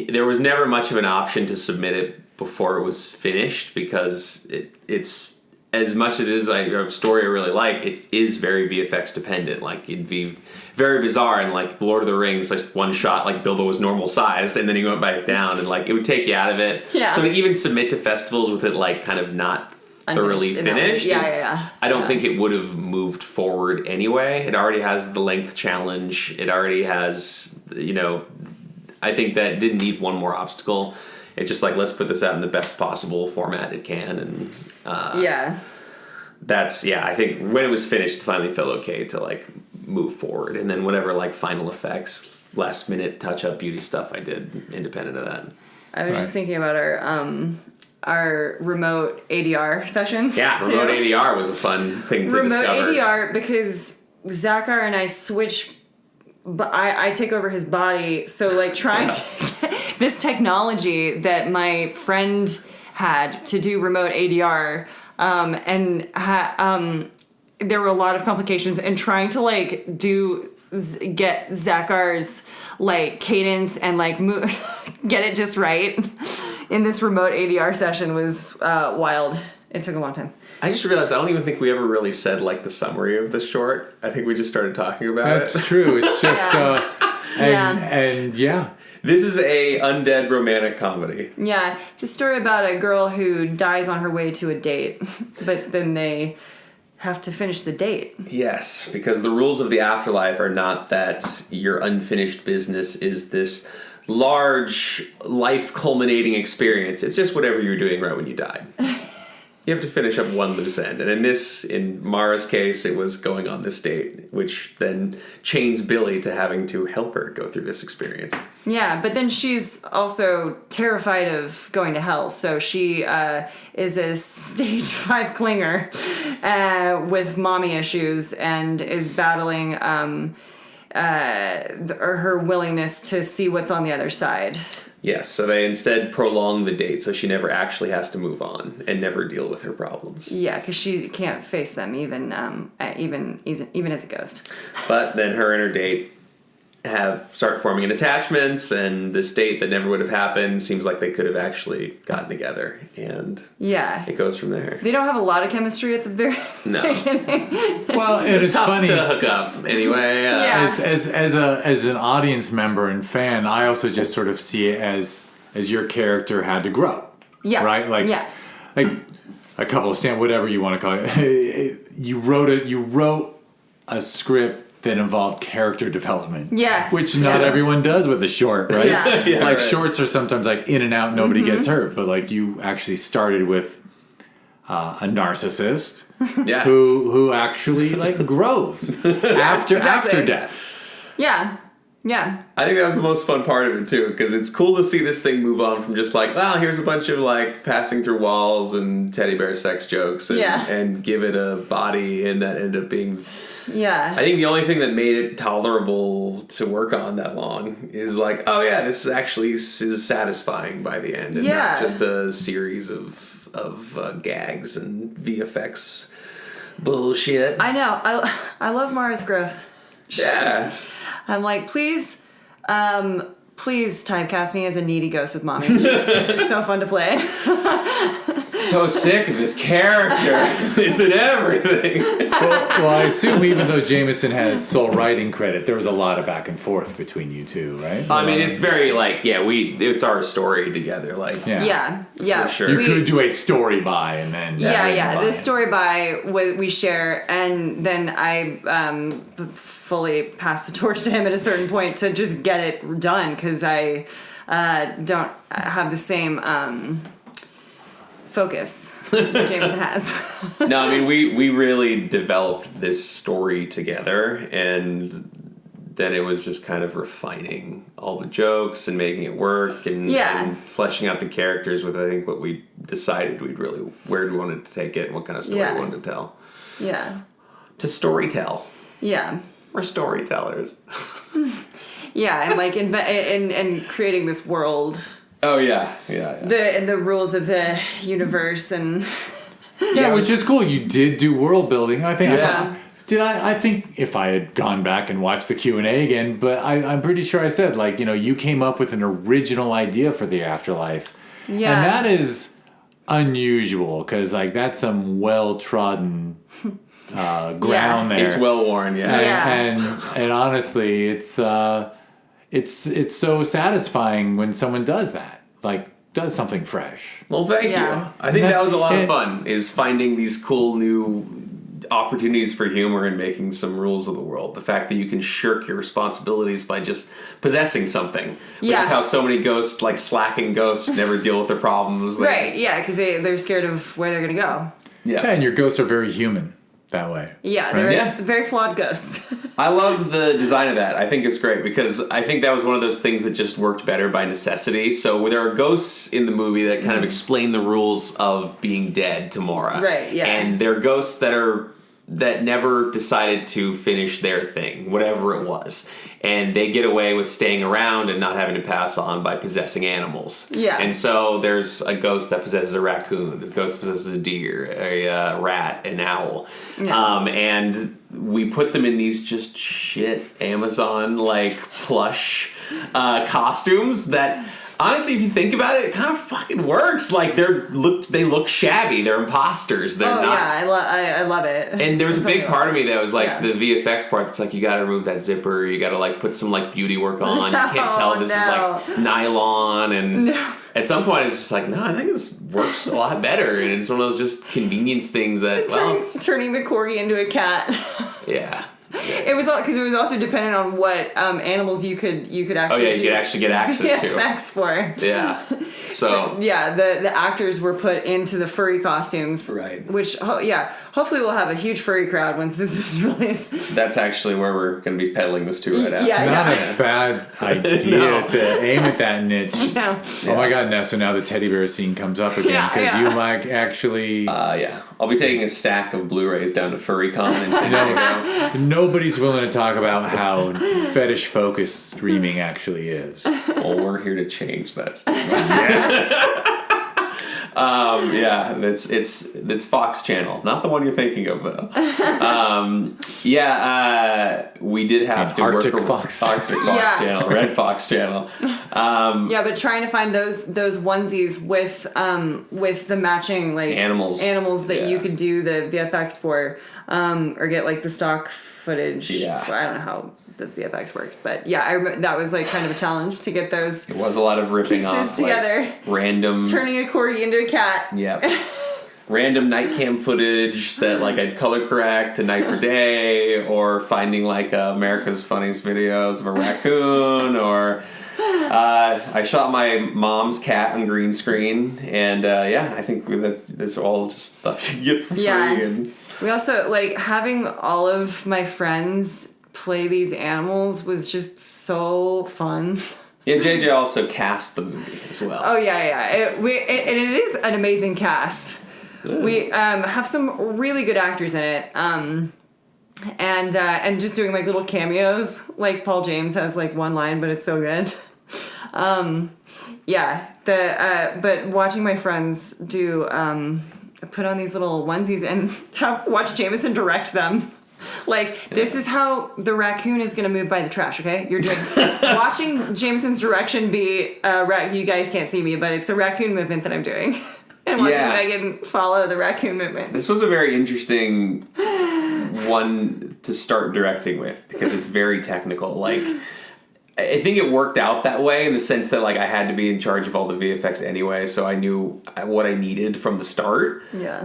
there was never much of an option to submit it before it was finished, because it's, as much as it is like a story I really like, it is very VFX dependent. Like, it'd be very bizarre, and like Lord of the Rings, like one shot, like Bilbo was normal sized, and then he went back down, and like it would take you out of it. Yeah. So to even submit to festivals with it like kind of not thoroughly finished, I don't think it would have moved forward anyway. It already has the length challenge. It already has, you know, I think that it didn't need one more obstacle. It's just like, let's put this out in the best possible format it can, and that's, I think when it was finished, it finally felt okay to like move forward, and then whatever like final effects, last minute touch up beauty stuff I did independent of that. I was just thinking about our remote ADR session. Yeah, too. remote ADR was a fun thing to discover. Remote ADR, because Zachar and I switch, but I take over his body, so like trying to get this technology that my friend had to do remote ADR, there were a lot of complications, and trying to like get Zachar's like cadence and like get it just right in this remote ADR session was wild. It took a long time. I just realized I don't even think we ever really said like the summary of the short. I think we just started talking about it. That's true. It's just and This is a undead romantic comedy. Yeah, it's a story about a girl who dies on her way to a date, but then they have to finish the date. Yes, because the rules of the afterlife are not that your unfinished business is this large, life-culminating experience. It's just whatever you were doing right when you died. You have to finish up one loose end. And in Mara's case, it was going on this date, which then chains Billy to having to help her go through this experience. Yeah, but then she's also terrified of going to hell, so she is a stage 5 clinger with mommy issues, and is battling her willingness to see what's on the other side. Yes, so they instead prolong the date so she never actually has to move on and never deal with her problems. Yeah, because she can't face them even as a ghost. But then her and her date start forming attachments, and this date that never would have happened seems like they could have actually gotten together, and it goes from there. They don't have a lot of chemistry at the very beginning. Well, and it's tough funny to hook up anyway. As an audience member and fan, I also just sort of see it as your character had to grow. Yeah. Right. Like a couple of whatever you want to call it. You wrote a script that involved character development. Yes. Which not everyone does with a short, right? Yeah. Like shorts are sometimes like in and out, nobody gets hurt, but like you actually started with a narcissist who actually like grows after death. Yeah. Yeah. I think that was the most fun part of it too, because it's cool to see this thing move on from just like, well, here's a bunch of like passing through walls and teddy bear sex jokes and give it a body, and that ended up being... Yeah. I think the only thing that made it tolerable to work on that long is like, oh yeah, this is satisfying by the end, and not just a series of gags and VFX bullshit. I know. I love Mara's growth. I'm like, please typecast me as a needy ghost with mommy. It's so fun to play. So sick of this character. It's in everything. Well, I assume even though Jameson has sole writing credit, there was a lot of back and forth between you two, right? I mean, it's very like, it's our story together. Like, yeah, for sure. You could do a story by and then the story by we share, and then I fully pass the torch to him at a certain point to just get it done, because I don't have the same focus that Jameson has. No, I mean, we really developed this story together, and then it was just kind of refining all the jokes and making it work and fleshing out the characters with, I think, what we decided where we wanted to take it and what kind of story we wanted to tell. Yeah. To storytell. Yeah. We're storytellers. Yeah, and like and creating this world. Oh yeah. The rules of the universe and. Yeah, which is cool. You did do world building. I think. Yeah. I think if I had gone back and watched the Q&A again, but I'm pretty sure I said, like, you came up with an original idea for the afterlife. Yeah. And that is unusual because, like, that's some well-trodden ground there. It's well worn, And honestly, it's so satisfying when someone does that. Like, does something fresh. Well, thank you. I think that was a lot of fun, is finding these cool new opportunities for humor and making some rules of the world. The fact that you can shirk your responsibilities by just possessing something. Which is how so many ghosts, like slacking ghosts, never deal with their problems. Right, because they're scared of where they're going to go. Yeah, and your ghosts are very human that way. Yeah, they're very flawed ghosts. I love the design of that. I think it's great because I think that was one of those things that just worked better by necessity. So there are ghosts in the movie that kind of explain the rules of being dead to Maura. Right, yeah. And they're ghosts that never decided to finish their thing, whatever it was. And they get away with staying around and not having to pass on by possessing animals. Yeah. And so there's a ghost that possesses a raccoon, a ghost that possesses a deer, a rat, an owl. Yeah. And we put them in these just shit Amazon, like, plush costumes that... Honestly, if you think about it, it kind of fucking works. Like, they look shabby. They're imposters. They're not. Yeah, I love it. And there was a big part of me that was like the VFX part. That's like, you got to remove that zipper. You got to like put some like beauty work on. You can't tell this is like nylon. And at some point, it's just like, no, I think this works a lot better. And it's one of those just convenience things that turning the corgi into a cat. Yeah. It was because it was also dependent on what animals you could actually. You could actually get access to. Facts for. Yeah. So the actors were put into the furry costumes. Right. Which hopefully we'll have a huge furry crowd once this is released. That's actually where we're going to be peddling this to right after. Not a bad idea to aim at that niche. No. Oh my god, Nessa, now the teddy bear scene comes up again because you might actually... I'll be taking a stack of Blu-rays down to FurryCon and nobody's willing to talk about how fetish-focused streaming actually is. Well, we're here to change that stuff. Yes. It's Fox Channel, not the one you're thinking of though. We did have to Arctic work Fox. Arctic Fox Channel, Red Fox Channel. But trying to find those onesies with the matching like animals that you could do the VFX for, or get like the stock footage. Yeah. I don't know how the VFX worked, but that was like kind of a challenge to get those. It was a lot of ripping pieces off together, like, random turning a corgi into a cat. Yeah. Random night cam footage that like I'd color correct to night for day, or finding like America's Funniest Videos of a raccoon, or I shot my mom's cat on green screen, and I think that's all just stuff you get for free. And we also like having all of my friends play these animals was just so fun. Yeah, JJ also cast the movie as well. Oh yeah. It is an amazing cast. Good. We have some really good actors in it, and just doing like little cameos. Like Paul James has like one line, but it's so good. But watching my friends do put on these little onesies and watch Jameson direct them. Like, this is how the raccoon is going to move by the trash, okay? You're doing... watching Jameson's direction be... you guys can't see me, but it's a raccoon movement that I'm doing. And watching Megan follow the raccoon movement. This was a very interesting one to start directing with, because it's very technical. Like, I think it worked out that way in the sense that, like, I had to be in charge of all the VFX anyway, so I knew what I needed from the start. Yeah.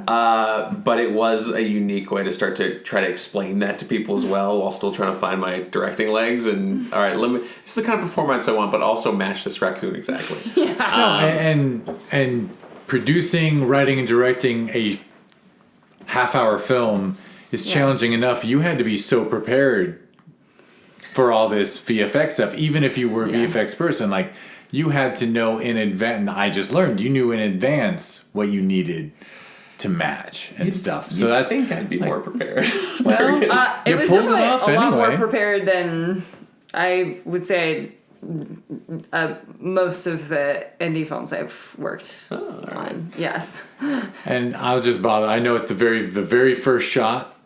But it was a unique way to start to try to explain that to people as well, while still trying to find my directing legs. And, all right, this is the kind of performance I want, but also match this raccoon exactly. And producing, writing, and directing a half-hour film is challenging enough. You had to be so prepared for all this VFX stuff, even if you were a VFX person. Like, you had to know in advance. I just learned you knew in advance what you needed to match and stuff. So I think I'd be more prepared. Well, it was pulled it definitely off a lot more anyway. prepared than I would say most of the indie films I've worked on. Yes. And I'll just bother. I know it's the very first shot.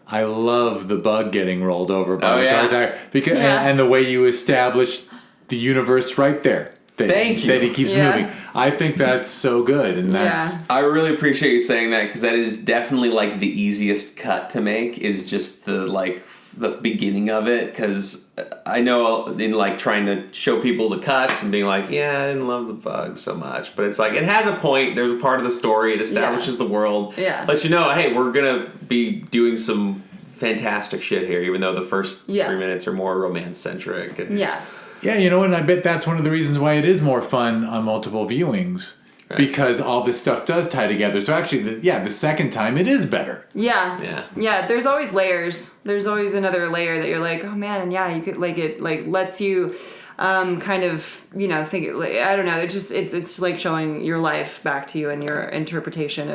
I love the bug getting rolled over by the car tire because and the way you establish the universe right there. Thank you. That he keeps moving. I think that's so good, and that's. I really appreciate you saying that, because that is definitely like the easiest cut to make. Is just the beginning of it, because I know in like trying to show people the cuts and being like, I didn't love the bug so much, but it's like it has a point. There's a part of the story. It establishes the world. Lets you know, hey, we're gonna be doing some fantastic shit here, even though the first 3 minutes are more romance centric. Yeah, you know, and I bet that's one of the reasons why it is more fun on multiple viewings. Right. Because all this stuff does tie together. So actually, the second time it is better. Yeah. There's always layers. There's always another layer that you're like, oh man, and you could like it like lets you kind of think like, I don't know. It's like showing your life back to you and your interpretation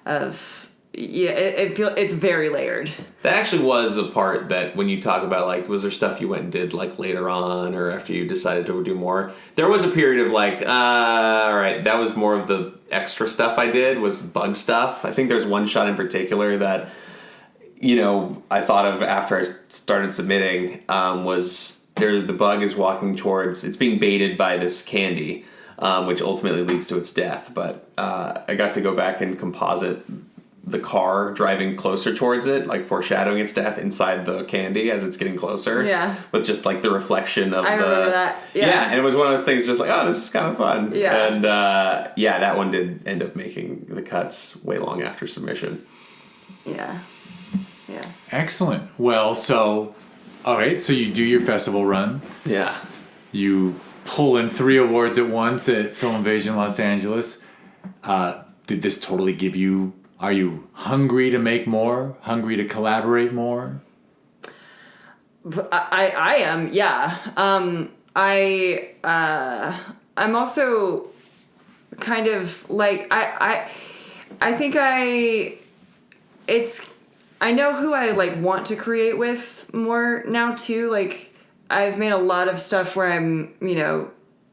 of it's very layered. That actually was a part that when you talk about like, was there stuff you went and did like later on or after you decided to do more? There was a period of like, all right, that was more of the extra stuff I did was bug stuff. I think there's one shot in particular that, I thought of after I started submitting was the bug is walking towards, it's being baited by this candy, which ultimately leads to its death. But I got to go back and composite the car driving closer towards it, like foreshadowing its death inside the candy as it's getting closer. Yeah. With just like the reflection of I remember that. Yeah. And it was one of those things just like, oh, this is kind of fun. Yeah. And that one did end up making the cuts way long after submission. Yeah. Excellent. Well, so you do your festival run. Yeah. You pull in 3 awards at once at Film Invasion Los Angeles. Did this totally give you... Are you hungry to make more? Hungry to collaborate more? I am, yeah. I'm also kind of like I think I know who I like want to create with more now too. Like I've made a lot of stuff where I'm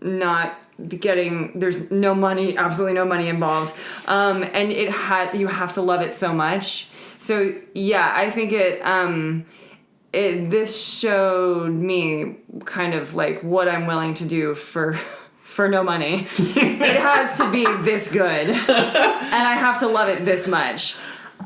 not getting, there's no money, absolutely no money involved, and you have to love it so much. So I think this showed me kind of like what I'm willing to do for no money. It has to be this good, and I have to love it this much.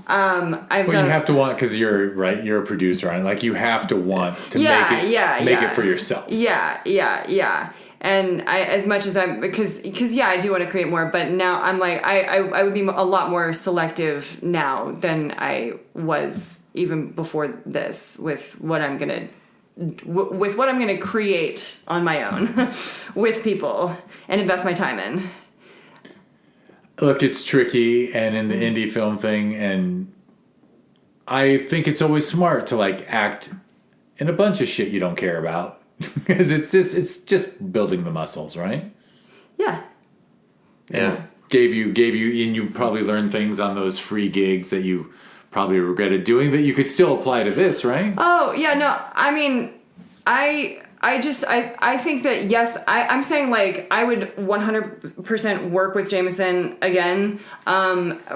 You have to want, because you're a producer on it. Like you have to want to make it for yourself. Yeah. And I, as much as I'm, because I do want to create more, but now I'm like, I would be a lot more selective now than I was even before this with what I'm gonna create on my own with people and invest my time in. Look, it's tricky, and in the indie film thing, and I think it's always smart to like act in a bunch of shit you don't care about. Because it's just building the muscles, right? Yeah. Gave you, and you probably learned things on those free gigs that you probably regretted doing that you could still apply to this, right? Oh yeah, no. I mean, I think that yes, I'm saying like I would 100% work with Jameson again,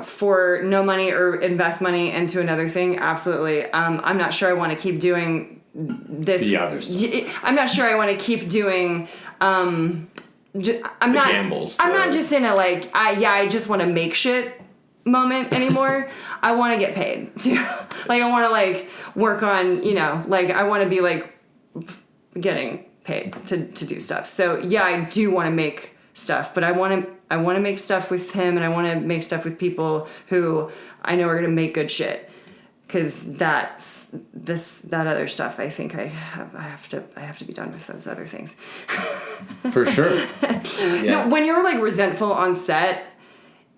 for no money or invest money into another thing. Absolutely. I'm not sure I want to keep doing this. The others. I'm not sure I want to keep doing. I'm not gambles. I'm not just in a like I just want to make shit moment anymore. I want to get paid too. Like I want to like work on like I want to be like getting paid to do stuff. So I do want to make stuff, but I want to make stuff with him, and I want to make stuff with people who I know are gonna make good shit. Because that other stuff, I think I have to be done with those other things. For sure. No, when you're like resentful on set,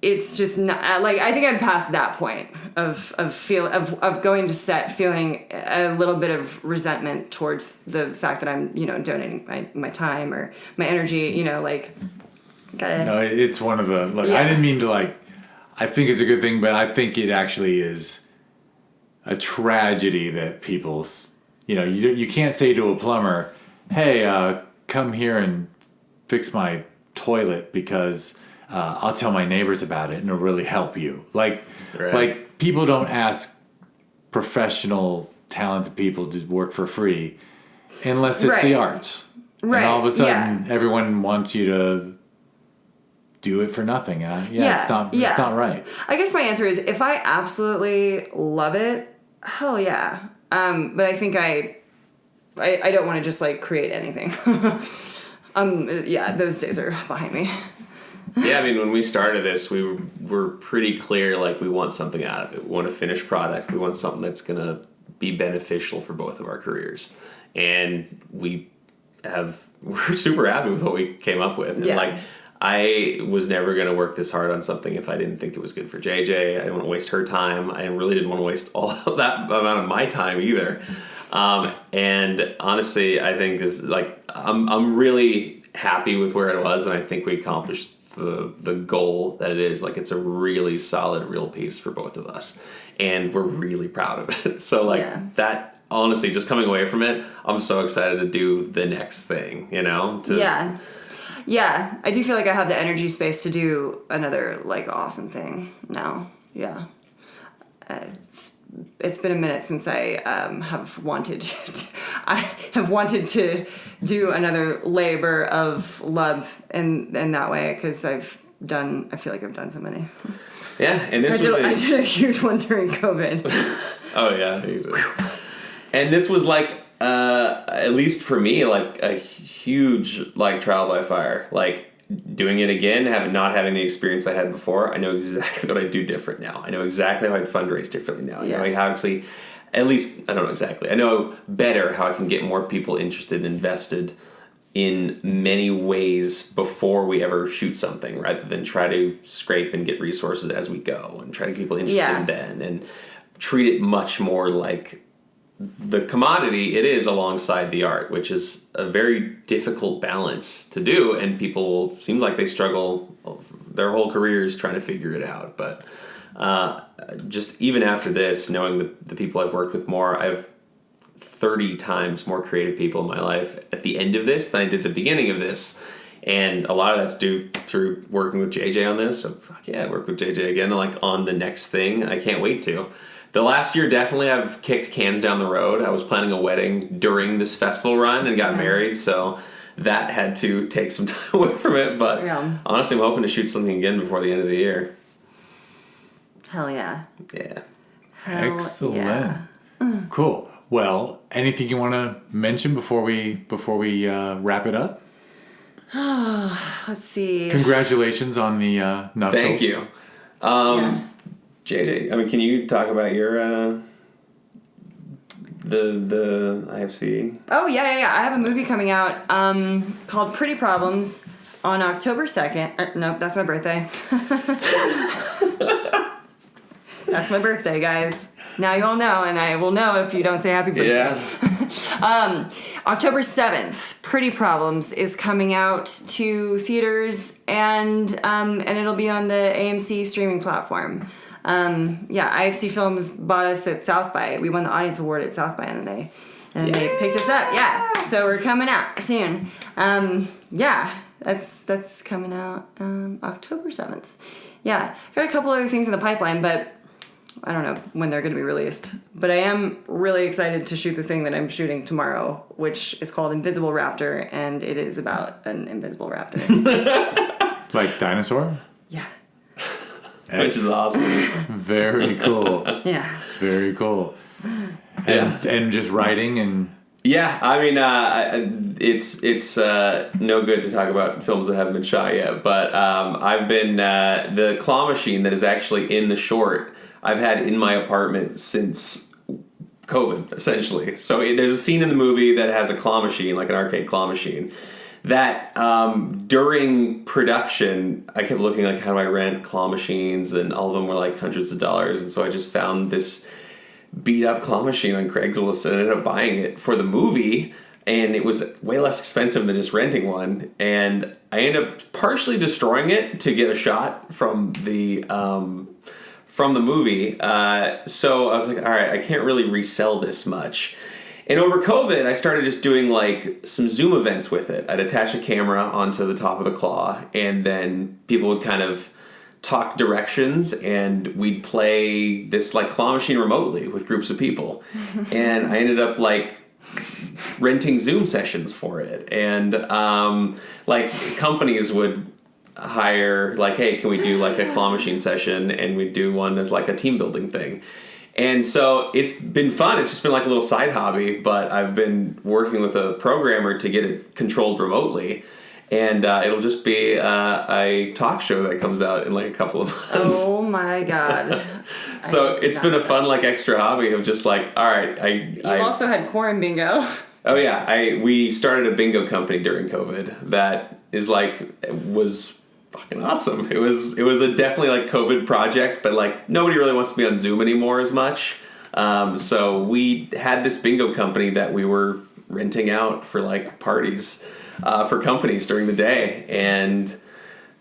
it's just not like, I think I'm past that point of going to set feeling a little bit of resentment towards the fact that I'm, donating my time or my energy, like, gotta. No, it's one of the, like, I didn't mean to, like, I think it's a good thing, but I think it actually is a tragedy that people's, you can't say to a plumber, hey, come here and fix my toilet because I'll tell my neighbors about it and it'll really help you. Like people don't ask professional, talented people to work for free unless it's the arts. Right. And all of a sudden, everyone wants you to do it for nothing. It's not right. I guess my answer is if I absolutely love it, hell yeah. But I think I don't want to just like create anything. Those days are behind me. Yeah, I mean, when we started this, we were pretty clear, like, we want something out of it. We want a finished product. We want something that's going to be beneficial for both of our careers. And we're super happy with what we came up with. And, like, I was never going to work this hard on something if I didn't think it was good for JJ. I didn't want to waste her time. I really didn't want to waste all of that amount of my time either. And honestly, I think this, like, I'm really happy with where it was, and I think we accomplished the goal that it is. Like, it's a really solid, real piece for both of us, and we're really proud of it. So, like, that, honestly, just coming away from it, I'm so excited to do the next thing, Yeah, I do feel like I have the energy space to do another, like, awesome thing now. Yeah. It's been a minute since I have wanted to do another labor of love in that way, because I feel like I've done so many. Yeah, and I did a huge one during COVID. Oh yeah, and this was like at least for me, like a huge, like, trial by fire. Like, doing it again, not having the experience I had before, I know exactly what I do different now. I know exactly how I'd fundraise differently now. I know how actually, at least, I don't know exactly. I know better how I can get more people interested and invested in many ways before we ever shoot something, rather than try to scrape and get resources as we go and try to get people interested then, and treat it much more like the commodity it is alongside the art, which is a very difficult balance to do, and people seem like they struggle their whole careers trying to figure it out. But just even after this, knowing the people I've worked with more, I have 30 times more creative people in my life at the end of this than I did at the beginning of this. And a lot of that's due through working with JJ on this. So fuck yeah, I'd work with JJ again, like, on the next thing. I can't wait to. The last year, definitely, I've kicked cans down the road. I was planning a wedding during this festival run and got married, so that had to take some time away from it. But honestly, I'm hoping to shoot something again before the end of the year. Hell yeah. Yeah. Hell excellent. Yeah. Cool. Well, anything you want to mention before we wrap it up? Let's see. Congratulations on the nuptials. Thank you. JJ, I mean, can you talk about your the IFC? Oh yeah. I have a movie coming out called Pretty Problems on October 2nd. Nope, that's my birthday. That's my birthday, guys. Now you all know, and I will know if you don't say happy birthday. Yeah. October 7th, Pretty Problems is coming out to theaters, and it'll be on the AMC streaming platform. IFC Films bought us at South by. We won the audience award at South by, and then they picked us up. Yeah, so we're coming out soon. That's coming out October 7th. Yeah, got a couple other things in the pipeline, but I don't know when they're going to be released. But I am really excited to shoot the thing that I'm shooting tomorrow, which is called Invisible Raptor, and it is about an invisible raptor. Like dinosaur? Yeah. Which is awesome. Very cool. Yeah. Very cool. And just writing and... Yeah, I mean, it's no good to talk about films that haven't been shot yet, but I've been... the claw machine that is actually in the short, I've had in my apartment since COVID, essentially. So there's a scene in the movie that has a claw machine, like an arcade claw machine, that during production, I kept looking like, how do I rent claw machines? And all of them were like hundreds of dollars. And so I just found this beat up claw machine on Craigslist and ended up buying it for the movie. And it was way less expensive than just renting one. And I ended up partially destroying it to get a shot from the movie. So I was like, all right, I can't really resell this much. And over COVID, I started just doing like some Zoom events with it. I'd attach a camera onto the top of the claw, and then people would kind of talk directions, and we'd play this like claw machine remotely with groups of people. And I ended up like renting Zoom sessions for it. And like companies would hire like, hey, can we do like a claw machine session? And we'd do one as like a team building thing. And so it's been fun. It's just been like a little side hobby, but I've been working with a programmer to get it controlled remotely. And it'll just be a talk show that comes out in like a couple of months. Oh my God. So it's been a fun like extra hobby of just like, all right. You also had corn bingo. Oh yeah. We started a bingo company during COVID that is was fucking awesome. It was a definitely like COVID project, but like nobody really wants to be on Zoom anymore as much. So we had this bingo company that we were renting out for like parties for companies during the day, and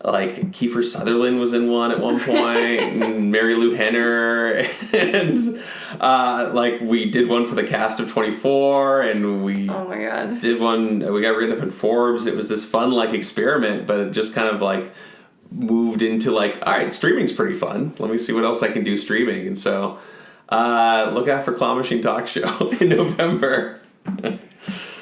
like Kiefer Sutherland was in one at one point, and Mary Lou Henner, and like we did one for the cast of 24, and we oh my God. did one. We got written up in Forbes. It was this fun like experiment, but it just kind of like moved into like, all right, streaming's pretty fun. Let me see what else I can do streaming. And so look out for Claw Machine Talk Show in November.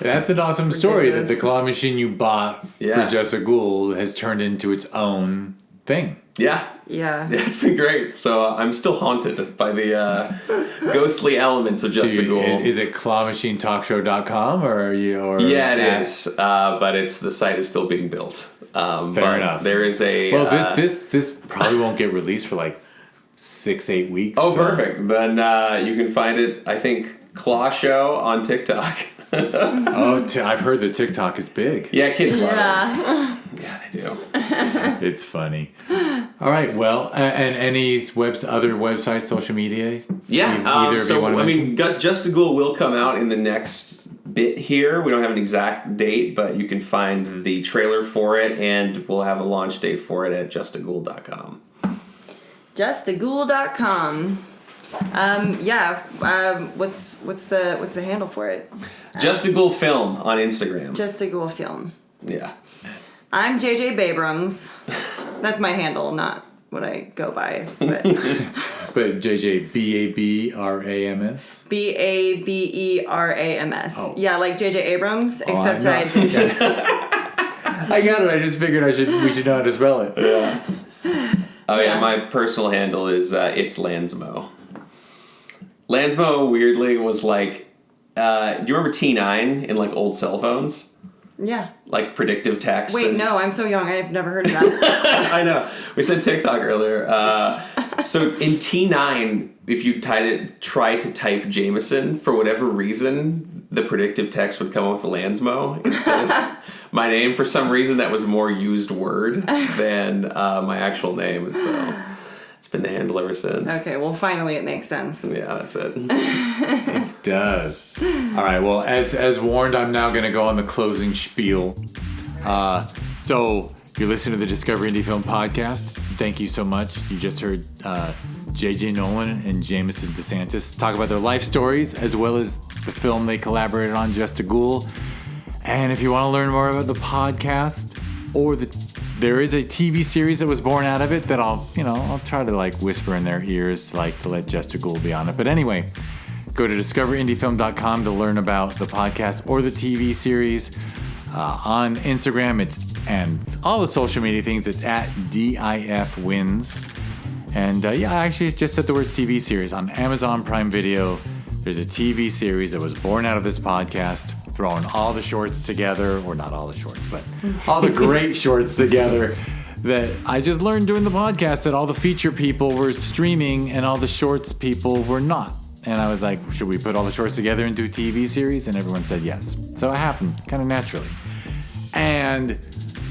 That's an awesome story that the claw machine you bought for Just a Ghoul has turned into its own thing. Yeah. It's been great. So I'm still haunted by the ghostly elements of Just a Ghoul. Is it clawmachinetalkshow.com or are you? Or yeah, it is. But the site is still being built. Fair enough. There is a. Well, this probably won't get released for like 6-8 weeks. Oh, so. Perfect. Then you can find it. I think Claw Show on TikTok. I've heard that TikTok is big. Yeah, kids love it. Yeah, they do. It's funny. All right, well, and any other websites, social media? Yeah, either of you want to mention? Just a Ghoul will come out in the next bit here. We don't have an exact date, but you can find the trailer for it, and we'll have a launch date for it at justaghoul.com. Justaghoul.com. What's the handle for it? Just a Ghoul Film on Instagram. Just a Ghoul Film. Yeah. I'm JJ Babrams. That's my handle, not what I go by. But, but JJ Babrams. Baberams. Oh. Yeah, like JJ Abrams, except I did. I got it. I just figured we should know how to spell it. Yeah. Oh yeah, my personal handle is it's Lansmo. Lansmo weirdly was like, do you remember T9 in like old cell phones? Yeah. Like predictive text. Wait, no, I'm so young. I've never heard of that. I know. We said TikTok earlier. So in T9, if you try to type Jameson, for whatever reason, the predictive text would come up with Lansmo instead of my name. For some reason, that was a more used word than my actual name. And so it's been the handle ever since. Okay, well, finally it makes sense. Yeah, that's it. It does. All right, well, as warned, I'm now going to go on the closing spiel. So you're listening to the Discover Indie Film Podcast. Thank you so much. You just heard JJ Nolan and Jameson DeSantis talk about their life stories as well as the film they collaborated on, Just a Ghoul. And if you want to learn more about the podcast or there is a TV series that was born out of it that I'll try to like whisper in their ears, like to let Just a Ghoul be on it. But anyway, go to discoverindiefilm.com to learn about the podcast or the TV series. On Instagram, and all the social media things, it's at DIFWins. And I actually just said the words TV series. On Amazon Prime Video, there's a TV series that was born out of this podcast, throwing all the shorts together, or not all the shorts, but all the great shorts together that I just learned doing the podcast that all the feature people were streaming and all the shorts people were not. And I was like, should we put all the shorts together and do a TV series? And everyone said yes. So it happened kind of naturally. And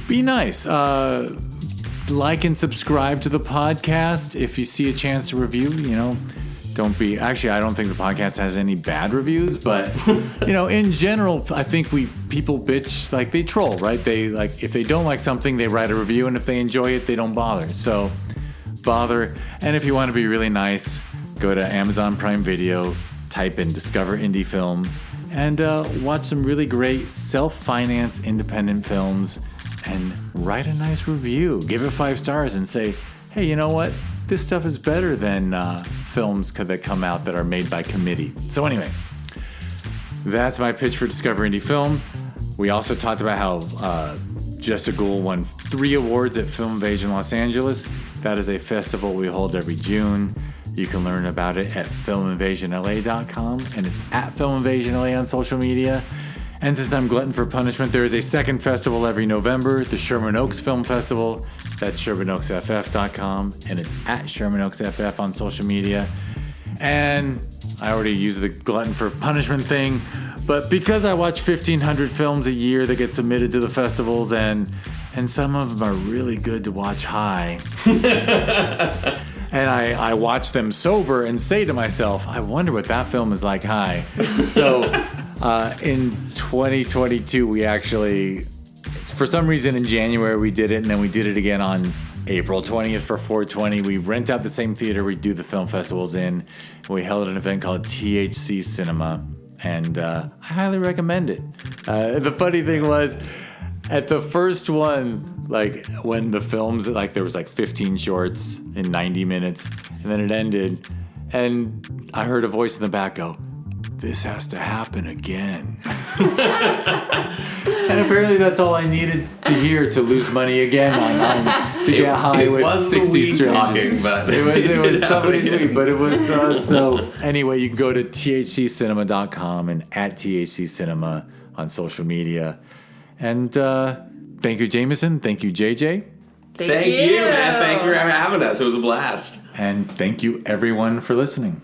be nice. Like and subscribe to the podcast. If you see a chance to review, don't be... Actually, I don't think the podcast has any bad reviews, but, in general, I think people bitch, like, they troll, right? They, like, if they don't like something, they write a review, and if they enjoy it, they don't bother. So, bother. And if you want to be really nice, go to Amazon Prime Video, type in Discover Indie Film, and watch some really great self-finance independent films, and write a nice review. Give it 5 stars and say, hey, you know what? This stuff is better than films that come out that are made by committee. So anyway, that's my pitch for Discover Indie Film. We also talked about how Just a Ghoul won 3 awards at Film Invasion Los Angeles. That is a festival we hold every June. You can learn about it at filminvasionla.com, and it's at filminvasionla on social media. And since I'm glutton for punishment, there is a second festival every November, the Sherman Oaks Film Festival. That's ShermanOaksFF.com, and it's at Sherman Oaks FF on social media. And I already used the glutton for punishment thing, but because I watch 1,500 films a year that get submitted to the festivals, and some of them are really good to watch high, and I watch them sober and say to myself, I wonder what that film is like high. So in 2022, we actually, for some reason in January we did it, and then we did it again on April 20th for 420. We rent out the same theater we do the film festivals in. We held an event called THC Cinema, and I highly recommend it. The funny thing was, at the first one, like when the films, like there was like 15 shorts in 90 minutes, and then it ended, and I heard a voice in the back go, this has to happen again. And apparently that's all I needed to hear to lose money again to get high with 60 strangers. Talking, but it was somebody's week, but it was so. Anyway, you can go to thccinema.com and at thccinema on social media. And thank you, Jameson. Thank you, JJ. Thank you, man. Thank you for having us. It was a blast. And thank you, everyone, for listening.